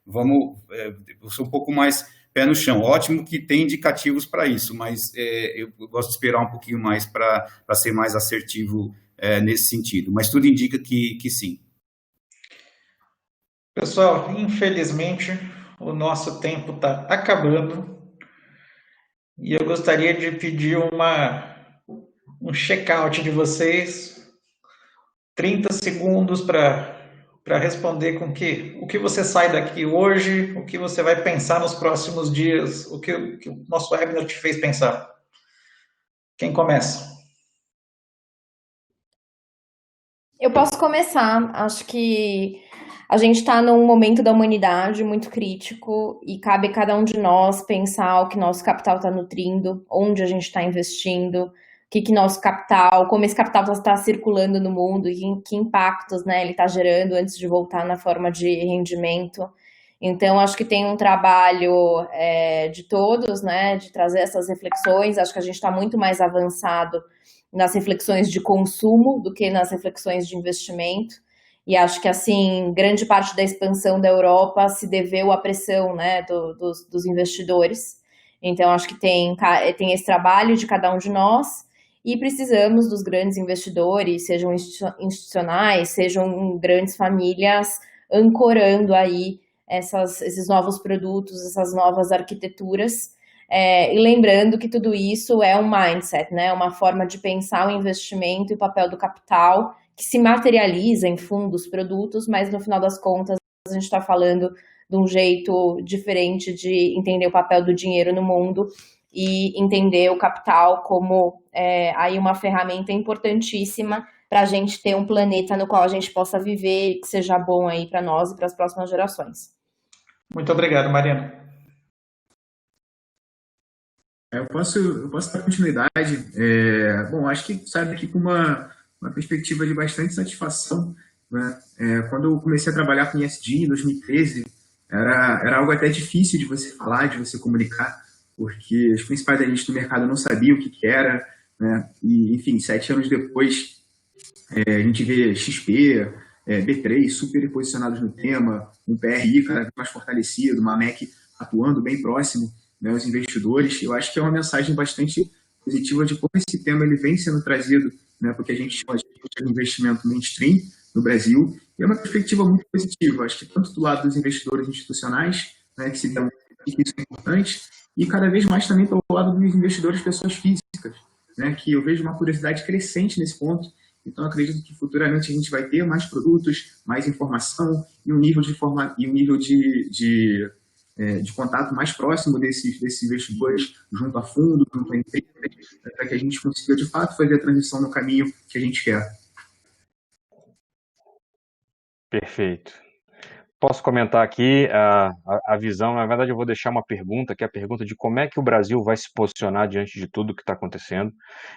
Eu sou um pouco mais pé no chão. Ótimo que tem indicativos para isso, mas eu gosto de esperar um pouquinho mais para ser mais assertivo nesse sentido. Mas tudo indica que sim. Pessoal, infelizmente o nosso tempo está acabando e eu gostaria de pedir um check-out de vocês, 30 segundos para responder o que você sai daqui hoje, o que você vai pensar nos próximos dias, o que o nosso webinar te fez pensar. Quem começa? Eu posso começar. Acho que a gente está num momento da humanidade muito crítico e cabe a cada um de nós pensar o que nosso capital está nutrindo, onde a gente está investindo, que nosso capital, como esse capital está circulando no mundo e que impactos, né, ele está gerando antes de voltar na forma de rendimento. Então, acho que tem um trabalho de todos, né, de trazer essas reflexões. Acho que a gente está muito mais avançado nas reflexões de consumo do que nas reflexões de investimento. E acho que, assim, grande parte da expansão da Europa se deveu à pressão, né, dos investidores. Então, acho que tem esse trabalho de cada um de nós e precisamos dos grandes investidores, sejam institucionais, sejam grandes famílias, ancorando aí esses novos produtos, essas novas arquiteturas. E lembrando que tudo isso é um mindset, né? Uma forma de pensar o investimento e o papel do capital, que se materializa em fundos, produtos, mas no final das contas a gente está falando de um jeito diferente de entender o papel do dinheiro no mundo e entender o capital como aí uma ferramenta importantíssima para a gente ter um planeta no qual a gente possa viver e que seja bom aí para nós e para as próximas gerações. Muito obrigado, Mariana. Eu posso dar continuidade. Bom, acho que sabe aqui com uma perspectiva de bastante satisfação, né? Quando eu comecei a trabalhar com ESG em 2013, era algo até difícil de você falar, de você comunicar, porque os principais agentes do mercado não sabiam o que era, né? E, enfim, 7 anos depois, a gente vê XP, B3 super posicionados no tema, um PRI cada vez mais fortalecido, uma MEC atuando bem próximo, né, aos investidores. Eu acho que é uma mensagem bastante positiva de como esse tema ele vem sendo trazido, né, porque a gente chama de investimento mainstream no Brasil, e é uma perspectiva muito positiva. Acho que tanto do lado dos investidores institucionais, né, que se dão que isso é importante, e cada vez mais também pelo lado dos investidores pessoas físicas, né, que eu vejo uma curiosidade crescente nesse ponto. Então, acredito que futuramente a gente vai ter mais produtos, mais informação e um nível de contato mais próximo desses investidores junto a fundos, junto a empresas, para que a gente consiga, de fato, fazer a transição no caminho que a gente quer. Perfeito. Posso comentar aqui a visão. Na verdade, eu vou deixar uma pergunta, que é a pergunta de como é que o Brasil vai se posicionar diante de tudo que está acontecendo.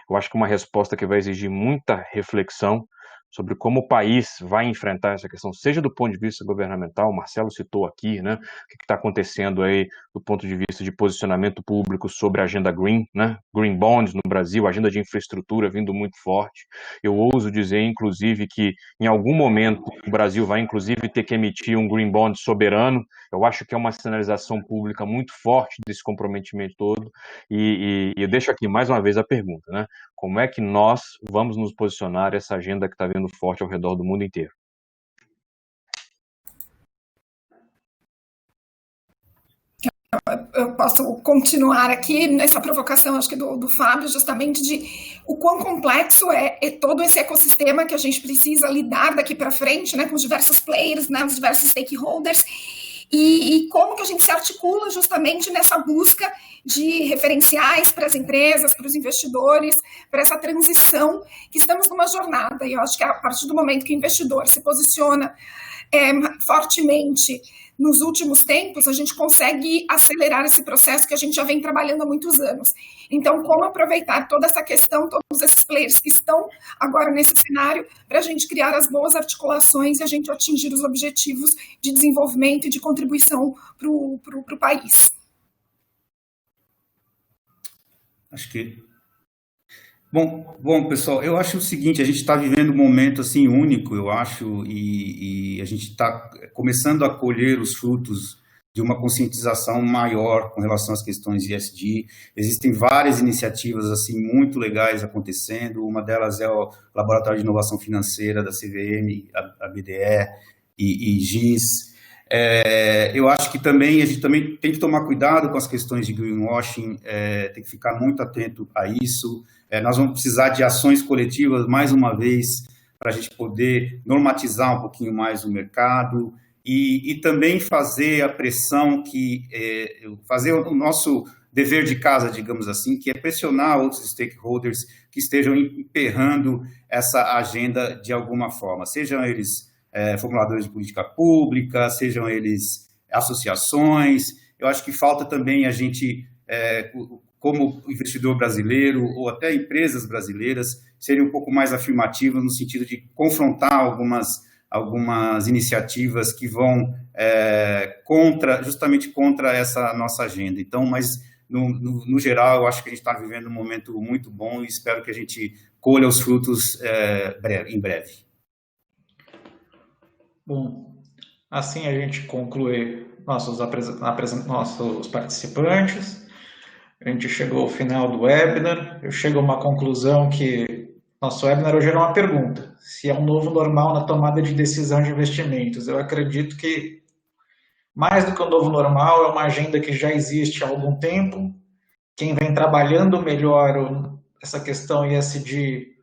Eu acho que uma resposta que vai exigir muita reflexão sobre como o país vai enfrentar essa questão, seja do ponto de vista governamental, o Marcelo citou aqui, né, o que está acontecendo aí do ponto de vista de posicionamento público sobre a agenda green, né, green bonds no Brasil, agenda de infraestrutura vindo muito forte. Eu ouso dizer, inclusive, que em algum momento o Brasil vai, inclusive, ter que emitir um green bond soberano. Eu acho que é uma sinalização pública muito forte desse comprometimento todo, e eu deixo aqui mais uma vez a pergunta, né, como é que nós vamos nos posicionar essa agenda que está vindo forte ao redor do mundo inteiro? Eu posso continuar aqui nessa provocação, acho que do Fábio, justamente de o quão complexo é todo esse ecossistema que a gente precisa lidar daqui para frente, né, com os diversos players, né, os diversos stakeholders, e como que a gente se articula justamente nessa busca de referenciais para as empresas, para os investidores, para essa transição que estamos numa jornada. E eu acho que a partir do momento que o investidor se posiciona fortemente nos últimos tempos, a gente consegue acelerar esse processo que a gente já vem trabalhando há muitos anos. Então, como aproveitar toda essa questão, todos esses players que estão agora nesse cenário, para a gente criar as boas articulações e a gente atingir os objetivos de desenvolvimento e de contribuição para o país. Acho que... Bom, pessoal, eu acho o seguinte, a gente está vivendo um momento assim único, eu acho, e a gente está começando a colher os frutos de uma conscientização maior com relação às questões de ESG. Existem várias iniciativas assim muito legais acontecendo, uma delas é o Laboratório de Inovação Financeira da CVM, a BDE e GIS. Eu acho que também a gente também tem que tomar cuidado com as questões de greenwashing, tem que ficar muito atento a isso. Nós vamos precisar de ações coletivas, mais uma vez, para a gente poder normatizar um pouquinho mais o mercado e também fazer a pressão fazer o nosso dever de casa, digamos assim, que é pressionar outros stakeholders que estejam emperrando essa agenda de alguma forma, sejam eles formuladores de política pública, sejam eles associações. Eu acho que falta também a gente, como investidor brasileiro ou até empresas brasileiras, serem um pouco mais afirmativas no sentido de confrontar algumas iniciativas que vão justamente contra essa nossa agenda. Então, mas no geral, eu acho que a gente está vivendo um momento muito bom e espero que a gente colha os frutos em breve. Bom, assim a gente conclui nossos participantes. A gente chegou ao final do webinar. Eu chego a uma conclusão que nosso webinar hoje era uma pergunta: se é um novo normal na tomada de decisão de investimentos. Eu acredito que, mais do que um novo normal, é uma agenda que já existe há algum tempo. Quem vem trabalhando melhor essa questão ESG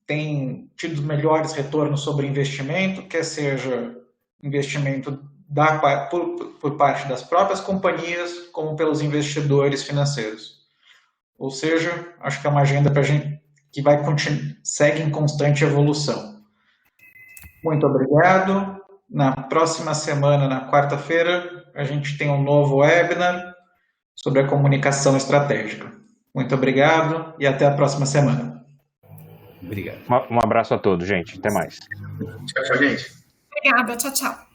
tem tido melhores retornos sobre investimento, quer seja investimento por parte das próprias companhias, como pelos investidores financeiros. Ou seja, acho que é uma agenda para a gente que segue em constante evolução. Muito obrigado. Na próxima semana, na quarta-feira, a gente tem um novo webinar sobre a comunicação estratégica. Muito obrigado e até a próxima semana. Obrigado. Um abraço a todos, gente. Até mais. Tchau, gente. Obrigada, tchau, tchau.